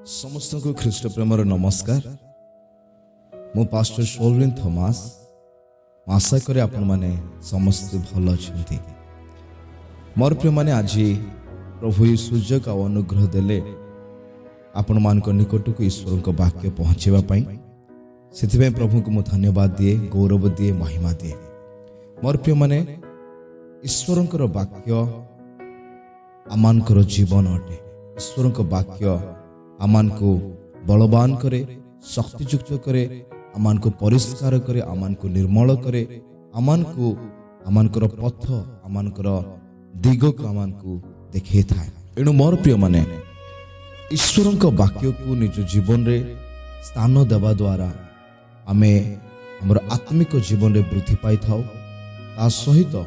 समस्त को ख्रीष्ट प्रेमर नमस्कार। मो पास्टर शोल्विन थॉमस आशा करे आपण माने समस्त भल अछंती। मोर प्रिय माने आज प्रभु यीशु का अनुग्रह देले आपण मान को निकट को ईश्वर को वाक्य पहुंचेबा पई सेथिबे प्रभु को मो धन्यवाद दिए, गौरव दिए, महिमा दिए। मोर प्रिय माने ईश्वर को वाक्य आमान को जीवन अटे। ईश्वर को वाक्य आमान को बलवान करे, शक्तियुक्त करे, आमान को परिष्कार करे, आमान को निर्मल करे, आमान को पथ, आमान को दिग को आमान को देखे थाए। एणु मोर प्रिय माने ईश्वर को वाक्य को निज जीवन रे स्थान देवा द्वारा आमे हमर आत्मिक जीवन रे वृद्धि पाई थाउ। ता सहित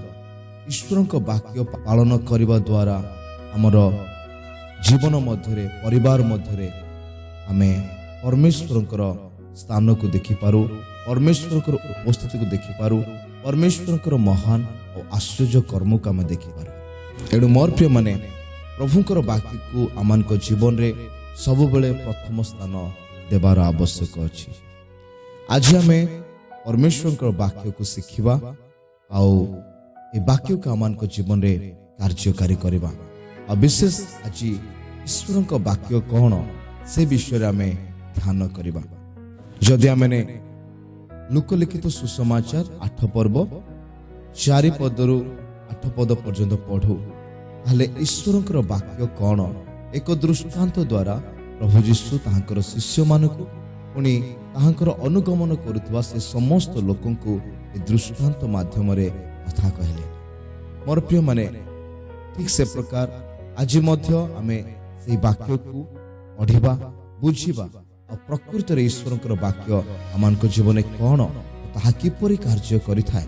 ईश्वर को वाक्य पालन करने द्वारा हमर जीवन मध्य परिवार मध्य आमे परमेश्वर स्थान को देखि पारू, परमेश्वर उपस्थिति को देखि पारू, परमेश्वर महान और आश्चर्य कर्म को आमे देखि पारू। एणु मोर प्रिय माने प्रभुकर वाक्य को आमान को जीवन रे सब बेले प्रथम स्थान देवार आवश्यक अछि। आज आमे परमेश्वर वाक्य को शिखिबा आउ ए वाक्य को आमान को जीवन रे कार्यकारी करबा। और विशेष आज ईश्वर का वाक्य कौन से विषय आम ध्यान करबा। जदि आमने लोकलिखित सुसमाचार 8 पर्व 4 पदरु 8 पद पर्यंत पढ़ू ताले ईश्वर वाक्य कौन एक दृष्टांत द्वारा प्रभु यीशु ताहांकर शिष्य मानकु पुणी ताहांकर अनुगमन करुवा से समस्त लोकों को दृष्टांत माध्यम कथा कहले। मोर प्रिय माने ठीक से प्रकार आज मध्य आमे से वाक्य को पढ़िबा, बुझिबा और प्रकृत रे ईश्वर वाक्य आमान को जीवन कौन ताहा किपरि कार्य करिथाय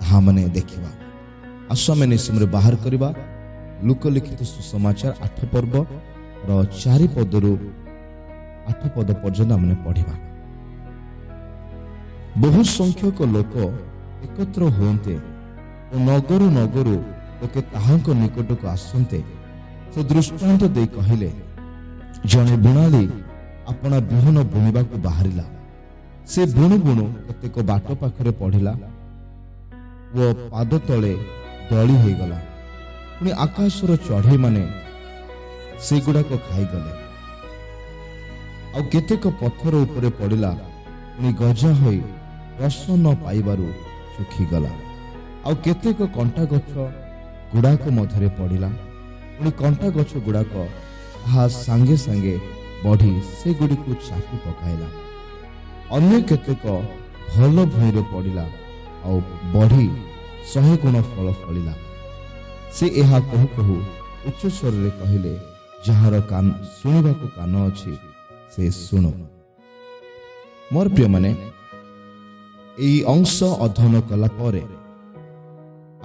ताहा माने देखिबा। आसु आमे निसमरे बाहर करिबा लोकलिखित सुसमाचार 8 पर्व र 4 पदरु 8 पद पर्यंत आमे पढ़िबा। बहु संख्यक लोक एकत्र होते और नगरु नगरु लोके ताहांको निकट को आसंते से दृष्टांत दे कहले, जने बुणाली अपना बिहन बुणिबा को बाहरिला। से बुणु बुणु केतेक बाट पाखरे पढ़िला वो पाद तले दली हो गला। पुणी आकाशर चढ़ई माने से गुड़ा को खाई गले। आ केतेक पत्थर उपरे पड़िला, पुणी गजा होई रस न पाइबारु सुखी गला। आ केतेक कंटा गछ गुड़ाक मध्य पड़िला, पुणी कंटा गछ गुड़ाक सांगे सांगे बढ़ी से गुड़ी को चापी पकाइला। अन्य केतेक भल भूईरे पड़िला आ बढ़ी 100 गुण फल फलिला। से एहा कहु कहु उच्च स्वर रे कहिले, जहार कान सुनिबा को कान अछि से सुनो। मोर प्रिय माने एई अंश अध्ययन कला परे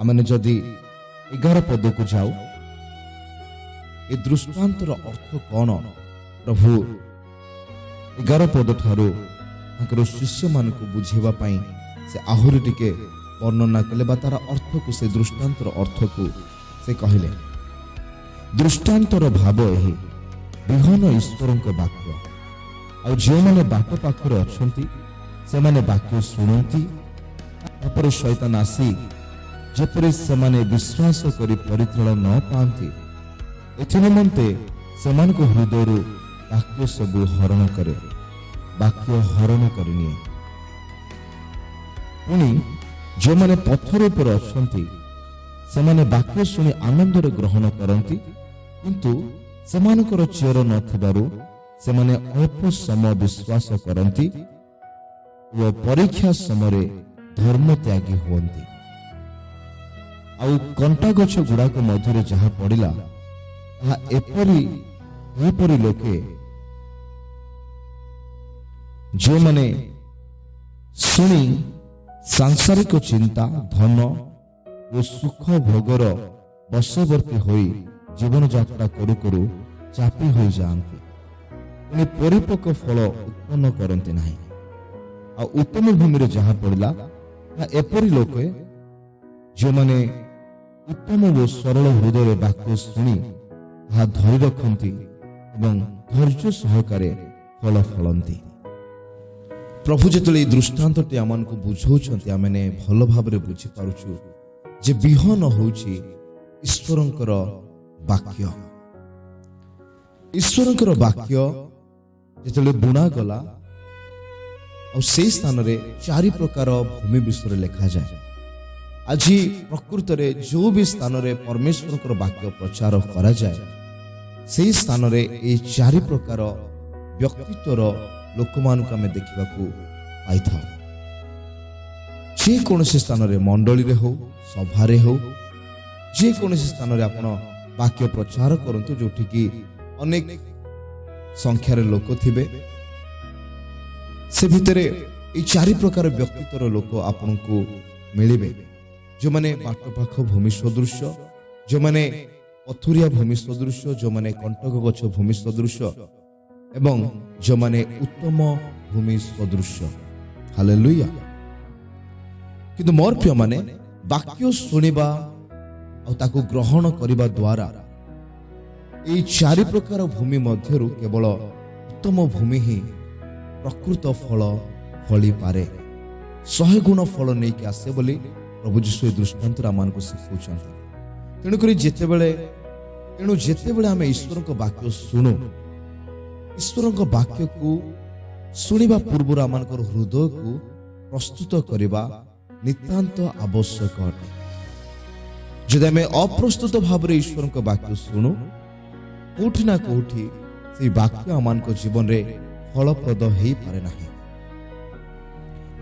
आमने जदि 11 पद को जाऊ, ए दृष्टांतर अर्थ कौन प्रभु 11 पद ठारू तांकर शिष्य मान को बुझेबा पई से आहुरी टिके वर्णना कले बा तार अर्थ को से दृष्टांतर अर्थ को से कहले। दृष्टांतर भाव एही बिहन ईश्वर को वाक्य आ जे माने बाट पाखरे अछंती से माने वाक्य सुनंती, तापर शैतान आसी जेपरि सेमाने विश्वास करी परित्राण न पाती एथि निमंते सेमान को हृदय वाक्य सब हरण करे, वाक्य हरण करनिए। पुणी जो माने पत्थर पर अछंती सेमाने वाक्य सुनी आनंद रे ग्रहण करंती, किंतु सेमानकर चेर न थिबारु सेमाने अल्प समय विश्वास करंती व परीक्षा समय धर्म त्यागी होंती। आउ कंटा गछ गुड़ाक मध्य जहा पड़िला ताहा एपरी लोके जो माने सुनी सांसारिक चिंता, धन और सुख भोगर बशवर्ती होई जीवन यात्रा करू करू चापी हो जाती, पुणी परिपक्व फल उत्पन्न करती नहीं। आ उत्तम भूमि जहा पड़िला एपरी लोके जो माने उत्तम व सरल हृदय वाक्य शुणी धरी रखती ଧୈର୍ଯ୍ୟ ସହକାରେ ଫଳ ଫଳନ୍ତି। ପ୍ରଭୁ ଯେତେବେଳେ ଏହି ଦୃଷ୍ଟାନ୍ତଟି ଆମମାନଙ୍କୁ ବୁଝାଉଛନ୍ତି, ଆମେ ଭଲ ଭାବରେ ବୁଝିପାରୁଛୁ ଯେ ବିହନ ହେଉଛି ଈଶ୍ୱରଙ୍କର ବାକ୍ୟ। ଈଶ୍ୱରଙ୍କର ବାକ୍ୟ ଯେତେବେଳେ ବୁଣାଗଲା ଆଉ ସେହି ସ୍ଥାନରେ 4 ପ୍ରକାର ଭୂମି ବିଷୟରେ ଲେଖାଯାଏ। ଆଜି ପ୍ରକୃତରେ ଯେଉଁ ବି ସ୍ଥାନରେ ପରମେଶ୍ୱରଙ୍କର ବାକ୍ୟ ପ୍ରଚାର କରାଯାଏ, ସେହି ସ୍ଥାନରେ ଏହି 4 ପ୍ରକାର ବ୍ୟକ୍ତିତ୍ୱର ଲୋକମାନଙ୍କୁ ଆମେ ଦେଖିବାକୁ ପାଇଥାଉ। ଯେକୌଣସି ସ୍ଥାନରେ, ମଣ୍ଡଳୀରେ ହଉ, ସଭାରେ ହଉ, ଯେକୌଣସି ସ୍ଥାନରେ ଆପଣ ବାକ୍ୟ ପ୍ରଚାର କରନ୍ତୁ, ଯୋଉଠିକି ଅନେକ ସଂଖ୍ୟାରେ ଲୋକ ଥିବେ, ସେ ଭିତରେ ଏହି 4 ପ୍ରକାର ବ୍ୟକ୍ତିତ୍ୱର ଲୋକ ଆପଣଙ୍କୁ ମିଳିବେ। ଯେଉଁମାନେ ବାଟ ପାଖ ଭୂମି ସଦୃଶ, ଯେଉଁମାନେ ପଥୁରିଆ ଭୂମି ସଦୃଶ, ଯେଉଁମାନେ କଣ୍ଟକ ଗଛ ଭୂମି ସଦୃଶ ଏବଂ ଯେଉଁମାନେ ଉତ୍ତମ ଭୂମି ସଦୃଶ। ହାଲେଲୁୟା। କିନ୍ତୁ ମୋର ପ୍ରିୟମାନେ, ବାକ୍ୟ ଶୁଣିବା ଆଉ ତାକୁ ଗ୍ରହଣ କରିବା ଦ୍ୱାରା ଏହି 4 ପ୍ରକାର ଭୂମି ମଧ୍ୟରୁ କେବଳ ଉତ୍ତମ ଭୂମି ହିଁ ପ୍ରକୃତ ଫଳ ଫଳିପାରେ। 100 ଗୁଣ ଫଳ ନେଇକି ଆସେ ବୋଲି ପ୍ରଭୁ ଯୀଶୁ ଏହି ଦୃଷ୍ଟାନ୍ତର ଆମମାନଙ୍କୁ ଶିଖାଉଛନ୍ତି। ତେଣୁକରି ଯେତେବେଳେ ଆମେ ଈଶ୍ୱରଙ୍କ ବାକ୍ୟ ଶୁଣୁ, ଈଶ୍ୱରଙ୍କ ବାକ୍ୟକୁ ଶୁଣିବା ପୂର୍ବରୁ ଆମମାନଙ୍କର ହୃଦୟକୁ ପ୍ରସ୍ତୁତ କରିବା ନିତାନ୍ତ ଆବଶ୍ୟକ ଅଟେ। ଯଦି ଆମେ ଅପ୍ରସ୍ତୁତ ଭାବରେ ଈଶ୍ୱରଙ୍କ ବାକ୍ୟ ଶୁଣୁ, କୋଉଠି ନା କୋଉଠି ସେହି ବାକ୍ୟ ଆମମାନଙ୍କ ଜୀବନରେ ଫଳପ୍ରଦ ହେଇପାରେ ନାହିଁ।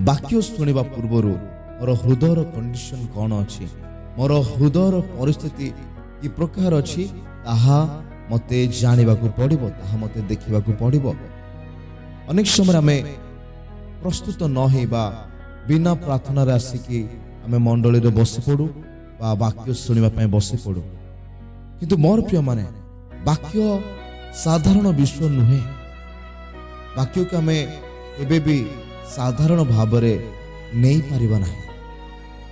ବାକ୍ୟ ଶୁଣିବା ପୂର୍ବରୁ ମୋର ହୃଦୟର କଣ୍ଡିସନ କ'ଣ ଅଛି, ମୋର ହୃଦୟର ପରିସ୍ଥିତି କି ପ୍ରକାର ଅଛି, ତାହା ମୋତେ ଜାଣିବାକୁ ପଡ଼ିବ, ତାହା ମୋତେ ଦେଖିବାକୁ ପଡ଼ିବ। ଅନେକ ସମୟରେ ଆମେ ପ୍ରସ୍ତୁତ ନ ହେଇବା ବିନା ପ୍ରାର୍ଥନାରେ ଆସିକି ଆମେ ମଣ୍ଡଳୀରେ ବସି ପଡ଼ୁ ବା ବାକ୍ୟ ଶୁଣିବା ପାଇଁ ବସି ପଡ଼ୁ। କିନ୍ତୁ ମୋର ପ୍ରିୟମାନେ, ବାକ୍ୟ ସାଧାରଣ ବିଷୟ ନୁହେଁ। ବାକ୍ୟକୁ ଆମେ ଏବେ ବି ସାଧାରଣ ଭାବରେ ନେଇପାରିବା ନାହିଁ।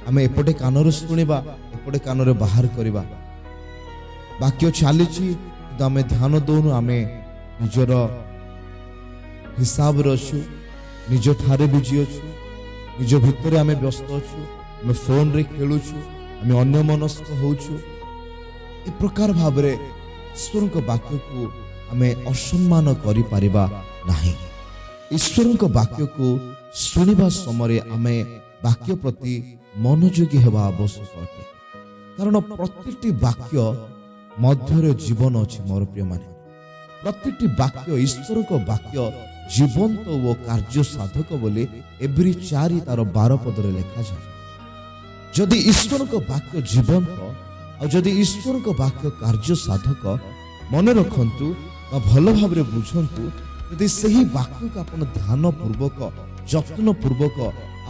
ଆମେ ଏପଟେ କାନରେ ଶୁଣିବା, ଏପଟେ କାନରେ ବାହାର କରିବା। ବାକ୍ୟ ଚାଲିଛି କିନ୍ତୁ ଆମେ ଧ୍ୟାନ ଦେଉନୁ, ଆମେ ନିଜର ହିସାବରେ ଅଛୁ, ନିଜ ଠାରେ ବିଜି ଅଛୁ, ନିଜ ଭିତରେ ଆମେ ବ୍ୟସ୍ତ ଅଛୁ, ଆମେ ଫୋନରେ ଖେଳୁଛୁ, ଆମେ ଅନ୍ୟମନସ୍କ ହେଉଛୁ। ଏ ପ୍ରକାର ଭାବରେ ଈଶ୍ୱରଙ୍କ ବାକ୍ୟକୁ ଆମେ ଅସମ୍ମାନ କରିପାରିବା ନାହିଁ। ଈଶ୍ୱରଙ୍କ ବାକ୍ୟକୁ ଶୁଣିବା ସମୟରେ ଆମେ ବାକ୍ୟ ପ୍ରତି ମନୋଯୋଗୀ ହେବା ଆବଶ୍ୟକ ଅଟେ। କାରଣ ପ୍ରତ୍ୟେକଟି ବାକ୍ୟ ମଧ୍ୟରେ ଜୀବନ ଅଛି। ମୋର ପ୍ରିୟମାନେ, ପ୍ରତ୍ୟେକଟି ବାକ୍ୟ, ଈଶ୍ୱରଙ୍କ ବାକ୍ୟ ଜୀବନ୍ତ ଓ କାର୍ଯ୍ୟ ସାଧକ ବୋଲି ଏଭ୍ରି 4 ତାର 12 ପଦରେ ଲେଖାଯାଏ। ଯଦି ଈଶ୍ୱରଙ୍କ ବାକ୍ୟ ଜୀବନ୍ତ ଆଉ ଯଦି ଈଶ୍ୱରଙ୍କ ବାକ୍ୟ କାର୍ଯ୍ୟ ସାଧକ, ମନେ ରଖନ୍ତୁ ବା ଭଲ ଭାବରେ ବୁଝନ୍ତୁ, ଯଦି ସେହି ବାକ୍ୟକୁ ଆପଣ ଧ୍ୟାନ ପୂର୍ବକ, ଯତ୍ନ ପୂର୍ବକ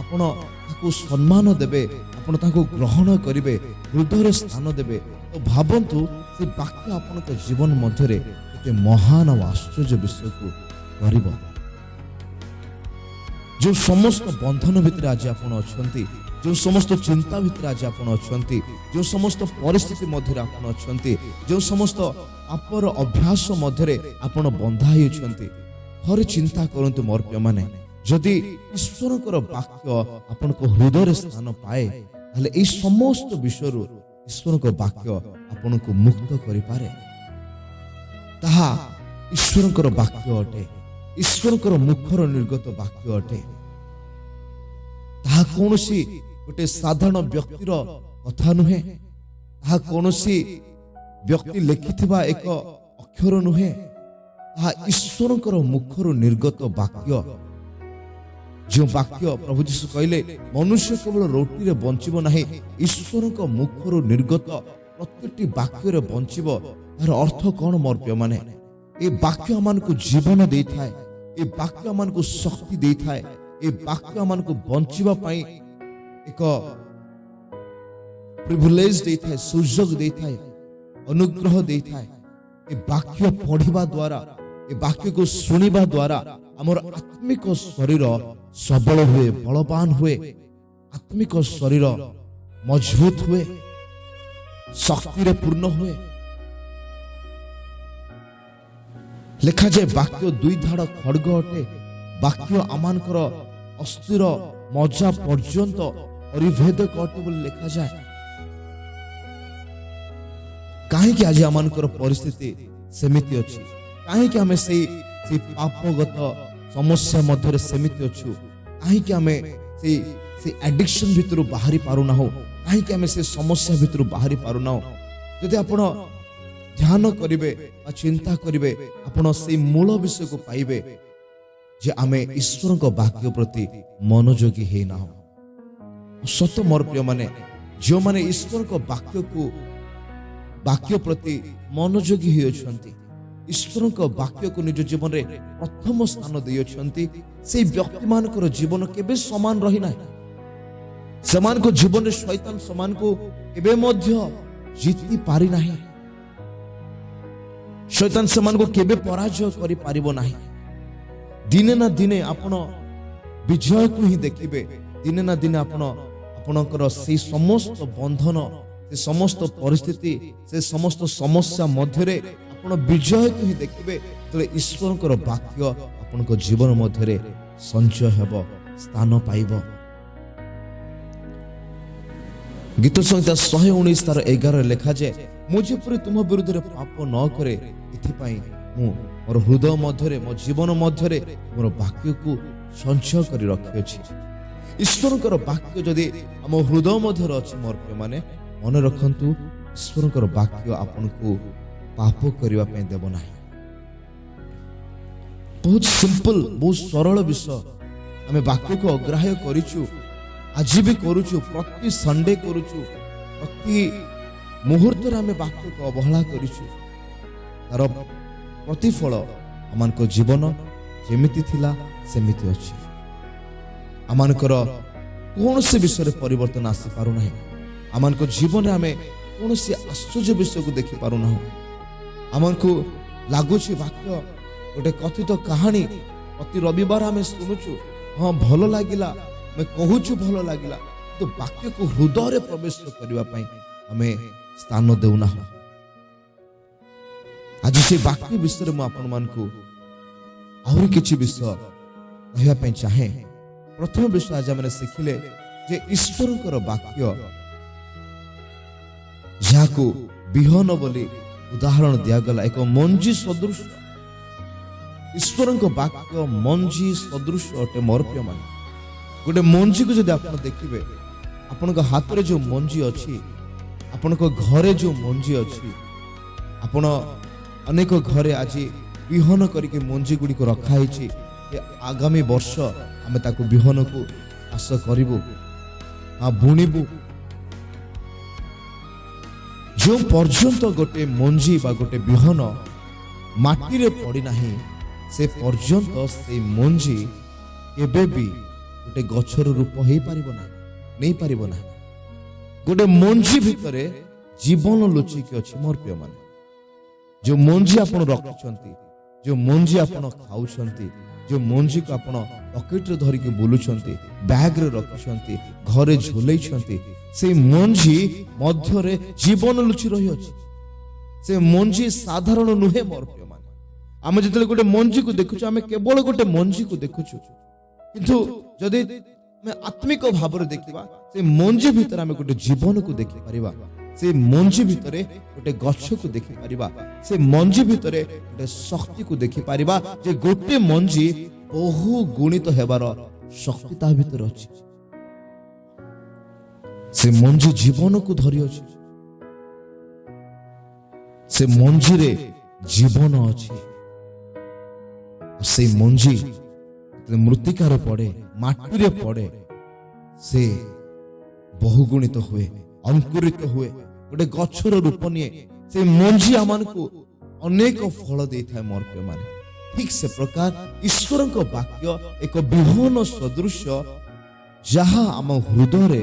ଆପଣ ତାକୁ ସମ୍ମାନ ଦେବେ, ଆପଣ ତାକୁ ଗ୍ରହଣ କରିବେ, ହୃଦୟରେ ସ୍ଥାନ ଦେବେ, ତ ଭାବନ୍ତୁ ସେ ବାକ୍ୟ ଆପଣଙ୍କ ଜୀବନ ମଧ୍ୟରେ କେତେ ମହାନ ଆଉ ଆଶ୍ଚର୍ଯ୍ୟ ବିଷୟକୁ କରିବ। ଯେଉଁ ସମସ୍ତ ବନ୍ଧନ ଭିତରେ ଆଜି ଆପଣ ଅଛନ୍ତି, ଯେଉଁ ସମସ୍ତ ଚିନ୍ତା ଭିତରେ ଆଜି ଆପଣ ଅଛନ୍ତି, ଯେଉଁ ସମସ୍ତ ପରିସ୍ଥିତି ମଧ୍ୟରେ ଆପଣ ଅଛନ୍ତି, ଯେଉଁ ସମସ୍ତ ପାପର ଅଭ୍ୟାସ ମଧ୍ୟରେ ଆପଣ ବନ୍ଧା ହୋଇଛନ୍ତି, ଥରେ ଚିନ୍ତା କରନ୍ତୁ ମୋର ପ୍ରିୟମାନେ, ଯଦି ଈଶ୍ୱରଙ୍କର ବାକ୍ୟ ଆପଣଙ୍କ ହୃଦୟରେ ସ୍ଥାନ ପାଏ, ତାହେଲେ ଏହି ସମସ୍ତ ବିଷୟରୁ ଈଶ୍ୱରଙ୍କ ବାକ୍ୟ ଆପଣଙ୍କୁ ମୁକ୍ତ କରିପାରେ। ତାହା ଈଶ୍ୱରଙ୍କର ବାକ୍ୟ ଅଟେ, ଈଶ୍ୱରଙ୍କର ମୁଖର ନିର୍ଗତ ବାକ୍ୟ ଅଟେ। ତାହା କୌଣସି ଗୋଟେ ସାଧାରଣ ବ୍ୟକ୍ତିର କଥା ନୁହେଁ, ତାହା କୌଣସି ବ୍ୟକ୍ତି ଲେଖିଥିବା ଏକ ଅକ୍ଷର ନୁହେଁ, ତାହା ଈଶ୍ୱରଙ୍କର ମୁଖରୁ ନିର୍ଗତ ବାକ୍ୟ। ଯେଉଁ ବାକ୍ୟ ପ୍ରଭୁ ଯୀଶୁ କହିଲେ, ମନୁଷ୍ୟ କେବଳ ରୁଟିରେ ବଞ୍ଚିବ ନାହିଁ, ଈଶ୍ୱରଙ୍କ ମୁଖରୁ ନିର୍ଗତ ପ୍ରତ୍ୟେକଟି ବାକ୍ୟରେ ବଞ୍ଚିବ। ତାର ଅର୍ଥ କ'ଣ ମୋର ପ୍ରିୟମାନେ? ଏ ବାକ୍ୟ ଆମମାନଙ୍କୁ ଜୀବନ ଦେଇଥାଏ, ଏ ବାକ୍ୟ ଆମମାନଙ୍କୁ ଶକ୍ତି ଦେଇଥାଏ, ଏ ବାକ୍ୟ ଆମମାନଙ୍କୁ ବଞ୍ଚିବା ପାଇଁ ଏକ ପ୍ରିଭିଲେଜ ଦେଇଥାଏ, ସୁଯୋଗ ଦେଇଥାଏ, ଅନୁଗ୍ରହ ଦେଇଥାଏ। ଏ ବାକ୍ୟ ପଢିବା ଦ୍ୱାରା, ଏ ବାକ୍ୟକୁ ଶୁଣିବା ଦ୍ୱାରା ଆମର ଆତ୍ମିକ ଶରୀର ସବଳ ହୁଏ, ବଳବାନ ହୁଏ, ଆତ୍ମିକ ଶରୀର ମଜବୁତ ହୁଏ, ଶକ୍ତିରେ ପୂର୍ଣ୍ଣ ହୁଏ। ଲେଖାଯାଏ ବାକ୍ୟ ଦୁଇ ଧାଡ଼ ଖଡ୍ଗ ଅଟେ, ବାକ୍ୟ ଆମମାନଙ୍କର ଅସ୍ଥିର ମଜା ପର୍ଯ୍ୟନ୍ତ ପରିଭେଦକ ଅଟେ ବୋଲି ଲେଖାଯାଏ। କାହିଁକି ଆଜି ଆମମାନଙ୍କର ପରିସ୍ଥିତି ସେମିତି ଅଛି? କାହିଁକି ଆମେ ସେଇ ପାପଗତ ସମସ୍ୟା ମଧ୍ୟରେ ସେମିତି ଅଛୁ? କାହିଁକି ଆମେ ସେଇ ଆଡିକ୍ସନ ଭିତରୁ ବାହାରି ପାରୁନାହୁଁ? କାହିଁକି ଆମେ ସେ ସମସ୍ୟା ଭିତରୁ ବାହାରି ପାରୁନାହୁଁ? ଯଦି ଆପଣ ଧ୍ୟାନ କରିବେ ବା ଚିନ୍ତା କରିବେ, ଆପଣ ସେଇ ମୂଳ ବିଷୟକୁ ପାଇବେ ଯେ ଆମେ ଈଶ୍ୱରଙ୍କ ବାକ୍ୟ ପ୍ରତି ମନୋଯୋଗୀ ହେଇନାହୁଁ। ସତ ମୋର ପ୍ରିୟମାନେ, ଯେଉଁମାନେ ଈଶ୍ୱରଙ୍କ ବାକ୍ୟ ପ୍ରତି ମନୋଯୋଗୀ ହୋଇଅଛନ୍ତି, ଈଶ୍ୱରଙ୍କ ବାକ୍ୟକୁ ନିଜ ଜୀବନରେ ପ୍ରଥମ ସ୍ଥାନ ଦେଇଅଛନ୍ତି, ସେଇ ବ୍ୟକ୍ତିମାନଙ୍କର ଜୀବନ କେବେ ସମାନ ରହିନାହିଁ। ସେମାନଙ୍କ ଜୀବନରେ ଶୈତାନ ସେମାନଙ୍କୁ କେବେ ମଧ୍ୟ ଜିତି ପାରିନାହିଁ। ଶୈତାନ ସେମାନଙ୍କୁ କେବେ ପରାଜୟ କରିପାରିବ ନାହିଁ। ଦିନେ ନା ଦିନେ ଆପଣ ବିଜୟକୁ ହିଁ ଦେଖିବେ। ଦିନେ ନା ଦିନେ ଆପଣଙ୍କର ସେଇ ସମସ୍ତ ବନ୍ଧନ, ସେ ସମସ୍ତ ପରିସ୍ଥିତି, ସେ ସମସ୍ତ ସମସ୍ୟା ମଧ୍ୟରେ ଆପଣ ବିଜୟକୁ ହିଁ ଦେଖିବେ। ତେବେ ଈଶ୍ୱରଙ୍କର ବାକ୍ୟ ଆପଣଙ୍କ ଜୀବନ ମଧ୍ୟରେ ସଞ୍ଚୟ ହେବ, ସ୍ଥାନ ପାଇବ। ଗୀତ ସଂହିତା 119:11 ଲେଖାଯାଏ, ମୁଁ ଯେପରି ତୁମ ବିରୁଦ୍ଧରେ ପାପ ନ କରେ, ଏଥିପାଇଁ ମୁଁ ମୋର ହୃଦୟ ମଧ୍ୟରେ, ମୋ ଜୀବନ ମଧ୍ୟରେ ମୋର ବାକ୍ୟକୁ ସଞ୍ଚୟ କରି ରଖିଅଛି। ଈଶ୍ୱରଙ୍କର ବାକ୍ୟ ଯଦି ଆମ ହୃଦୟ ମଧ୍ୟରେ ଅଛି ମୋର ପ୍ରିୟମାନେ, ମନେ ରଖନ୍ତୁ, ଈଶ୍ୱରଙ୍କର ବାକ୍ୟ ଆପଣଙ୍କୁ ପାପ କରିବା ପାଇଁ ଦେବ ନାହିଁ। ବହୁତ ସିମ୍ପଲ, ବହୁତ ସରଳ ବିଷୟ। ଆମେ ବାକ୍ୟକୁ ଅଗ୍ରାହ୍ୟ କରିଛୁ, ଆଜି ବି କରୁଛୁ, ପ୍ରତି ସଣ୍ଡେ କରୁଛୁ, ପ୍ରତି ମୁହୂର୍ତ୍ତରେ ଆମେ ବାକ୍ୟକୁ ଅବହେଳା କରିଛୁ। ତାର ପ୍ରତିଫଳ ଆମମାନଙ୍କ ଜୀବନ ଯେମିତି ଥିଲା ସେମିତି ଅଛି। ଆମମାନଙ୍କର କୌଣସି ବିଷୟରେ ପରିବର୍ତ୍ତନ ଆସିପାରୁନାହିଁ। ଆମମାନଙ୍କ ଜୀବନରେ ଆମେ କୌଣସି ଆଶ୍ଚର୍ଯ୍ୟ ବିଷୟକୁ ଦେଖିପାରୁନାହୁଁ। ଆମକୁ ଲାଗୁଛି ବାକ୍ୟ ଗୋଟେ କଥିତ କାହାଣୀ, ପ୍ରତି ରବିବାର ଆମେ ଶୁଣୁଛୁ, ହଁ ଭଲ ଲାଗିଲା, ଆମେ କହୁଛୁ ଭଲ ଲାଗିଲା, କିନ୍ତୁ ବାକ୍ୟକୁ ହୃଦୟରେ ପ୍ରବେଶ କରିବା ପାଇଁ ଆମେ ସ୍ଥାନ ଦେଉନାହୁଁ। ଆଜି ସେ ବାକ୍ୟ ବିଷୟରେ ମୁଁ ଆପଣମାନଙ୍କୁ ଆହୁରି କିଛି ବିଷୟ କହିବା ପାଇଁ ଚାହେଁ। ପ୍ରଥମ ବିଷୟ ଆଜି ଆମେ ଶିଖିଲେ ଯେ ଈଶ୍ୱରଙ୍କର ବାକ୍ୟ, ଯାହାକୁ ବିହନ ବୋଲି ଉଦାହରଣ ଦିଆଗଲା, ଏକ ମଞ୍ଜି ସଦୃଶ। ଈଶ୍ୱରଙ୍କ ବାକ୍ୟ ମଞ୍ଜି ସଦୃଶ ଅଟେ ମୋର ପ୍ରିୟମାନେ। ଗୋଟେ ମଞ୍ଜିକୁ ଯଦି ଆପଣ ଦେଖିବେ, ଆପଣଙ୍କ ହାତରେ ଯେଉଁ ମଞ୍ଜି ଅଛି, ଆପଣଙ୍କ ଘରେ ଯେଉଁ ମଞ୍ଜି ଅଛି, ଆପଣ ଅନେକ ଘରେ ଆଜି ବିହନ କରିକି ମଞ୍ଜି ଗୁଡ଼ିକ ରଖା ହେଇଛି ଯେ ଆଗାମୀ ବର୍ଷ ଆମେ ତାକୁ ବିହନକୁ ଚାଷ କରିବୁ, ବୁଣିବୁ। ଯେଉଁ ପର୍ଯ୍ୟନ୍ତ ଗୋଟେ ମଞ୍ଜି ବା ଗୋଟେ ବିହନ ମାଟିରେ ପଡ଼ିନାହିଁ, ସେ ପର୍ଯ୍ୟନ୍ତ ସେଇ ମଞ୍ଜି କେବେ ବି ଗୋଟେ ଗଛର ରୂପ ହେଇପାରିବ ନାହିଁ, ନେଇପାରିବ ନାହିଁ। ଗୋଟେ ମଞ୍ଜି ଭିତରେ ଜୀବନ ଲୁଚିକି ଅଛି ମୋର ପ୍ରିୟମାନେ। ଯେଉଁ ମଞ୍ଜି ଆପଣ ରଖୁଛନ୍ତି, ଯେଉଁ ମଞ୍ଜି ଆପଣ ଖାଉଛନ୍ତି, ଯେଉଁ ମଞ୍ଜିକୁ ଆପଣ ପକେଟରେ ଧରିକି ବୁଲୁଛନ୍ତି, ବ୍ୟାଗରେ ରଖୁଛନ୍ତି, ଘରେ ଝୁଲେଇଛନ୍ତି, ସେଇ ମଞ୍ଜି ମଧ୍ୟରେ ଜୀବନ ଲୁଚି ରହିଅଛି। ସେ ମଞ୍ଜି ସାଧାରଣ ନୁହେଁ ମୋର ପ୍ରିୟମାନେ। ଆମେ ଯେତେବେଳେ ଗୋଟେ ମଞ୍ଜିକୁ ଦେଖୁଛୁ, ଆମେ କେବଳ ଗୋଟେ ମଞ୍ଜିକୁ ଦେଖୁଛୁ, କିନ୍ତୁ ଯଦି ଆମେ ଆତ୍ମିକ ଭାବରେ ଦେଖିବା, ସେ ମଞ୍ଜି ଭିତରେ ଆମେ ଗୋଟେ ଜୀବନକୁ ଦେଖିପାରିବା। ସେ ମଞ୍ଜି ଭିତରେ ଗୋଟେ ଗଛକୁ ଦେଖିପାରିବା। ସେ ମଞ୍ଜି ଭିତରେ ଗୋଟେ ଶକ୍ତିକୁ ଦେଖିପାରିବା ଯେ ଗୋଟେ ମଞ୍ଜି ବହୁ ଗୁଣିତ ହେବାର ଶକ୍ତି ତା ଭିତରେ ଅଛି। ସେ ମଞ୍ଜି ଜୀବନକୁ ଧରିଅଛି। ସେ ମଞ୍ଜିରେ ଜୀବନ ଅଛି। ସେ ମଞ୍ଜି ମୃତ୍ତିକାରେ ପଡେ, ମାଟିରେ ପଡେ, ସେ ବହୁଗୁଣିତ ହୁଏ, ଅଙ୍କୁରିତ ହୁଏ, ଗୋଟେ ଗଛର ରୂପ ନିଏ। ସେ ମଞ୍ଜି ଆମମାନଙ୍କୁ ଅନେକ ଫଳ ଦେଇଥାଏ ମୋର ପ୍ରିୟମାନେ। ଠିକ ସେ ପ୍ରକାର ଈଶ୍ୱରଙ୍କ ବାକ୍ୟ ଏକ ବିହନ ସଦୃଶ, ଯାହା ଆମ ହୃଦୟରେ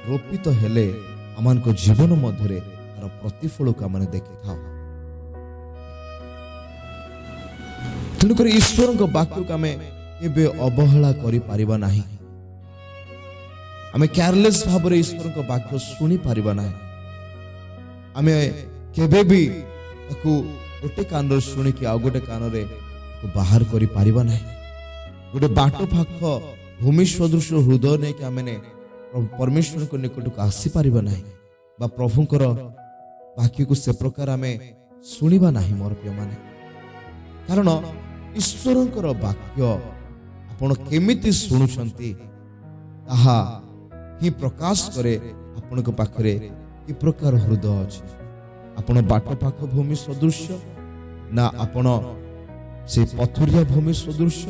ରୋପିତ ହେଲେ ଆମମାନଙ୍କ ଜୀବନ ମଧ୍ୟରେ ତାର ପ୍ରତିଫଳକୁ ଆମେ ଦେଖିଥାଉ। ତେଣୁକରି ଈଶ୍ୱରଙ୍କ ବାକ୍ୟକୁ ଆମେ କେବେ ଅବହେଳା କରିପାରିବା ନାହିଁ। ଆମେ କେୟାରଲେସ୍ ଭାବରେ ଈଶ୍ୱରଙ୍କ ବାକ୍ୟ ଶୁଣିପାରିବା ନାହିଁ। ଆମେ କେବେ ବି ତାକୁ गोटे कान शुणिकी आउ गोटे कान बाहर करि परिबा नाही। गोटे बाट पाख भूमि सदृश हृदय नहीं कि आम परमेश्वर को निकट को आसी पारिबा नाही बा प्रभुंकर वाक्य को से प्रकार आम शुणिबा नाही। मोर प्रिय माने कारण ईश्वरंकर वाक्य आपण केमिति शुणुछंती ताहा ही प्रकाश करे आपण को पाखरे कि प्रकार हृदय अछि। आपण बाट पाख भूमि सदृश ना आपण से पथुरिया भूमि सदृश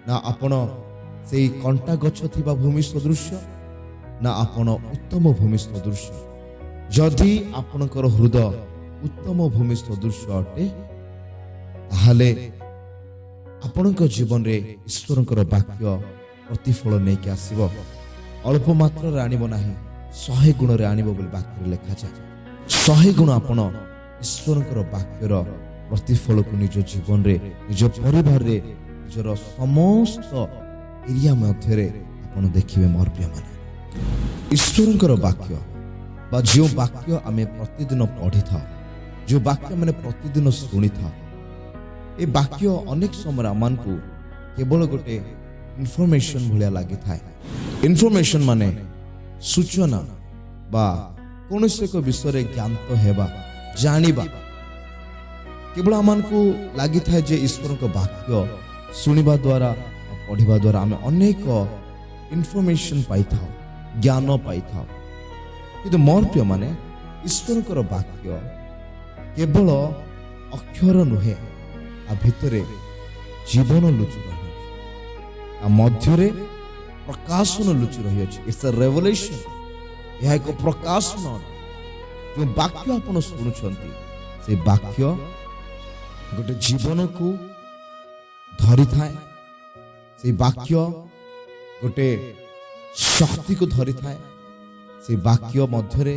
ना आपण से कंटा गछ थिबा भूमि सदृश ना आपण उत्तम भूमि सदृश। जदि आपणकर हृदय उत्तम भूमि सदृश अटे ताहले आपणक जीवन रे ईश्वरंकर वाक्य प्रतिफल नहीं कि आसीबो। अल्प मात्र रे आनिबो नाही 100 गुण रे आनिबो बोली वाक्य रे लिखा जाय। 100 गुण आपण ईश्वरंकर वाक्यर प्रतिफल को निज जीवन रे निज परिवार रे निजर समस्त एरिया मध्य रे आपण देखिबे। मोर प्रिय माने ईश्वरंकर वाक्य बा जो वाक्य आमे प्रतिदिन पढ़ी था, जो वाक्य मैंने प्रतिदिन शुणी था, ये वाक्य अनेक समय आमान को केवल गोटे इनफॉरमेशन भलिया लगी था। इनफॉरमेशन माने सूचना बा कौन से को विषय रे ज्ञान तो हेबा जानिबा केवल आमान को लगी था जे ईश्वर को वाक्य शुणिबा द्वारा पढ़िबा द्वारा आमे अनेक इनफॉरमेशन पाई था, ज्ञान पाई था। किंतु मोर प्रिय माने ईश्वरकर वाक्य केवल अक्षर नुहे आ भितरे जीवन लुचि रही आ मध्यरे प्रकाशन लुचि रही अछि। It's a revelation. यह एक प्रकाशन जो वाक्य आपण सुनुछंती से वाक्य गोटे जीवन को धरी थाए। से वाक्य गोटे शक्ति को धरी थाए। से वाक्य मध्यरे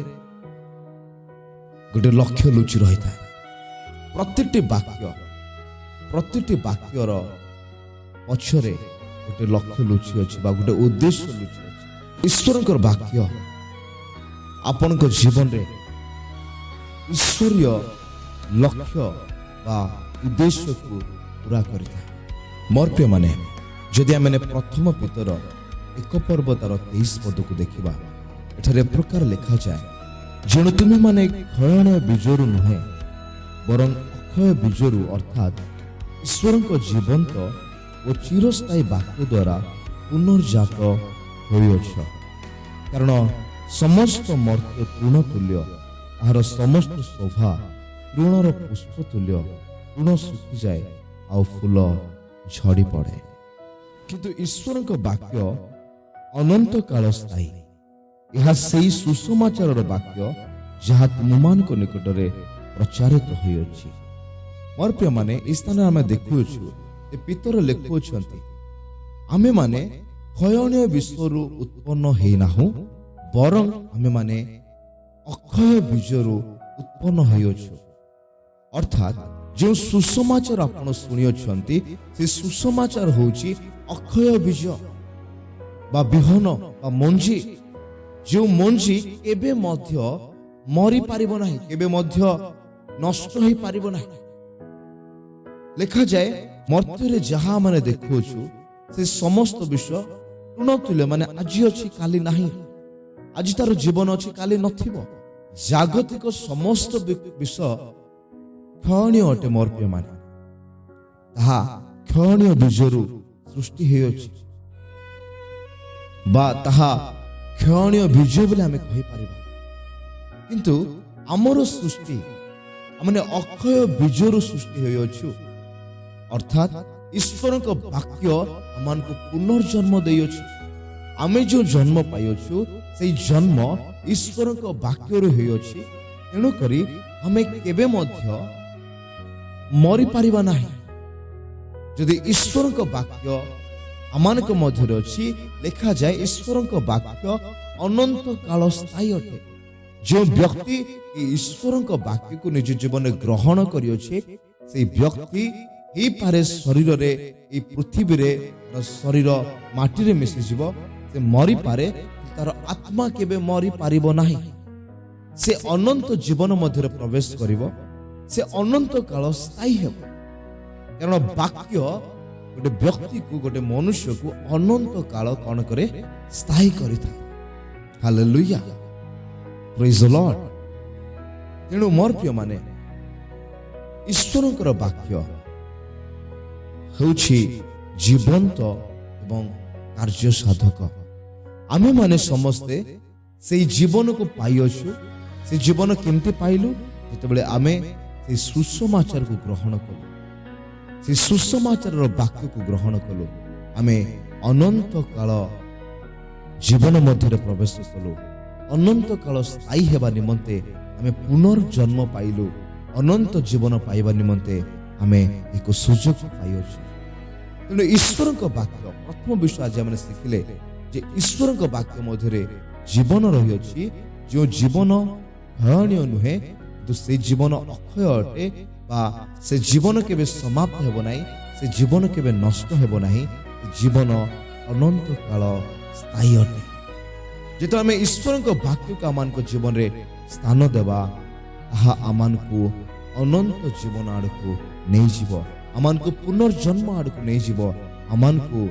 गोटे लक्ष्य लुचि रही था। प्रतिटी वाक्यर पछरे गोटे लक्ष्य लुचि अछि बा गोटे उद्देश्य लुचि अछि। ईश्वरकर वाक्य आपनक जीवन रे ईश्वरीय लक्ष्य बा उद्देश्य को पूरा करिता। मोर प्रिय माने जदि आमे प्रथम पितर 1 पर्व तार 23 पद को देखिबा एठारे प्रकार लिखा जाए जेणु तुम्हें माने क्षयण बीजरु नुहे बरं अक्षय बीजरु अर्थात ईश्वरक जीवंत और चिरस्थायी वाक्य द्वारा पुनर्जात होइछ। कारण समस्त मर्त्य तृण तुल्य आहार समस्त शोभा तृणर पुष्प तुल्य तृण सुखी जाए आ फूल झड़ी पड़े किंतु ईश्वरक वाक्य अनंत काल स्थायी। यह सही सुसमाचार वाक्य जहाँ तुममान को निकट में प्रचारित होइछि। मोर प्रिय माने स्थान आम देखु पितर लिखुंट आमे माने क्षयणीय विश्वरु उत्पन्न हेनाहु बरं आमे माने अक्षय बीजरु उत्पन्न होइछु। अर्थात जो सुसमाचार आपण शुणिछंती से सुसमाचार होछि अक्षय बीज बा बिहन बा मंजी। जो मंजी केबे मध्य मरी पारिबो नाही, केबे मध्य नष्ट होई पारिबो नाही। लिखा जाए मर्त्य जहा माने देखुछु से समस्त विश्व तृण तुल्य माने आज अछि काली नाही, आज तार जीवन अछि काली नथिबो। जागतिक समस्त विश्व क्षणीय अटे। मोर प्रिय माने ताहा क्षणीय बीजरु सृष्टि होइछि बा ताहा क्षणीय बीज बोले आमे कहि पारिबा। किंतु आमर सृष्टि आमने अक्षय बीजरु सृष्टि होइछु। अर्थात ईश्वरक वाक्य आमान को पुनर्जन्म देइछि। आमे जो जन्म पाइछु से जन्म ईश्वरक वाक्य रे होइछि। तेणु करी हमें केबे मध्य मरी पारिबा नाही। यदि ईश्वरक वाक्य आमानक मध्य अछि लिखा जाए ईश्वरक वाक्य अनंत काल स्थायी अटे। जो व्यक्ति ईश्वरक वाक्य को निज जीवन में ग्रहण करियोछे से व्यक्ति ही पारे शरीर रे ए पृथ्वी रे शरीर माटी रे मिसि जीवो से मरी पारे तार आत्मा केबे मरी पारिबो नाही। से अनंत जीवन मध्य प्रवेश करिवो ସେ ଅନନ୍ତ କାଳ ସ୍ଥାୟୀ ହେବ। କାରଣ ବାକ୍ୟ ଗୋଟେ ବ୍ୟକ୍ତିକୁ ଗୋଟେ ମନୁଷ୍ୟକୁ ଅନନ୍ତ କାଳ କଣ କରେ? ସ୍ଥାୟୀ କରିଥାଏ। ହାଲେଲୁୟା, ପ୍ରେଜ୍ ଦ ଲର୍ଡ। ତେଣୁ ମୋର ପ୍ରିୟମାନେ, ଈଶ୍ୱରଙ୍କର ବାକ୍ୟ ହେଉଛି ଜୀବନ୍ତ ଏବଂ କାର୍ଯ୍ୟ ସାଧକ। ଆମେମାନେ ସମସ୍ତେ ସେଇ ଜୀବନକୁ ପାଇଅଛୁ। ସେ ଜୀବନ କେମିତି ପାଇଲୁ? ଯେତେବେଳେ ଆମେ ସେଇ ସୁସମାଚାରକୁ ଗ୍ରହଣ କଲୁ, ସେ ସୁସମାଚାରର ବାକ୍ୟକୁ ଗ୍ରହଣ କଲୁ, ଆମେ ଅନନ୍ତ କାଳ ଜୀବନ ମଧ୍ୟରେ ପ୍ରବେଶ କଲୁ। ଅନନ୍ତ କାଳ ସ୍ଥାୟୀ ହେବା ନିମନ୍ତେ ଆମେ ପୁନର୍ଜନ୍ମ ପାଇଲୁ। ଅନନ୍ତ ଜୀବନ ପାଇବା ନିମନ୍ତେ ଆମେ ଏକ ସୁଯୋଗ ପାଇଅଛୁ। ତେଣୁ ଈଶ୍ୱରଙ୍କ ବାକ୍ୟ, ପ୍ରଥମ ବିଷୟ ଆଜି ଆମେ ଶିଖିଲେ ଯେ ଈଶ୍ୱରଙ୍କ ବାକ୍ୟ ମଧ୍ୟରେ ଜୀବନ ରହିଅଛି। ଯେଉଁ ଜୀବନ ଭୟଣୀୟ ନୁହେଁ, କିନ୍ତୁ ସେ ଜୀବନ ଅକ୍ଷୟ ଅଟେ, ବା ସେ ଜୀବନ କେବେ ସମାପ୍ତ ହେବ ନାହିଁ, ସେ ଜୀବନ କେବେ ନଷ୍ଟ ହେବ ନାହିଁ। ଜୀବନ ଅନନ୍ତ କାଳ ସ୍ଥାୟୀ ଅଟେ। ଯେତେବେଳେ ଆମେ ଈଶ୍ୱରଙ୍କ ବାକ୍ୟକୁ ଆମମାନଙ୍କ ଜୀବନରେ ସ୍ଥାନ ଦେବା, ତାହା ଆମମାନଙ୍କୁ ଅନନ୍ତ ଜୀବନ ଆଡ଼କୁ ନେଇଯିବ, ଆମମାନଙ୍କୁ ପୁନର୍ଜନ୍ମ ଆଡ଼କୁ ନେଇଯିବ, ଆମମାନଙ୍କୁ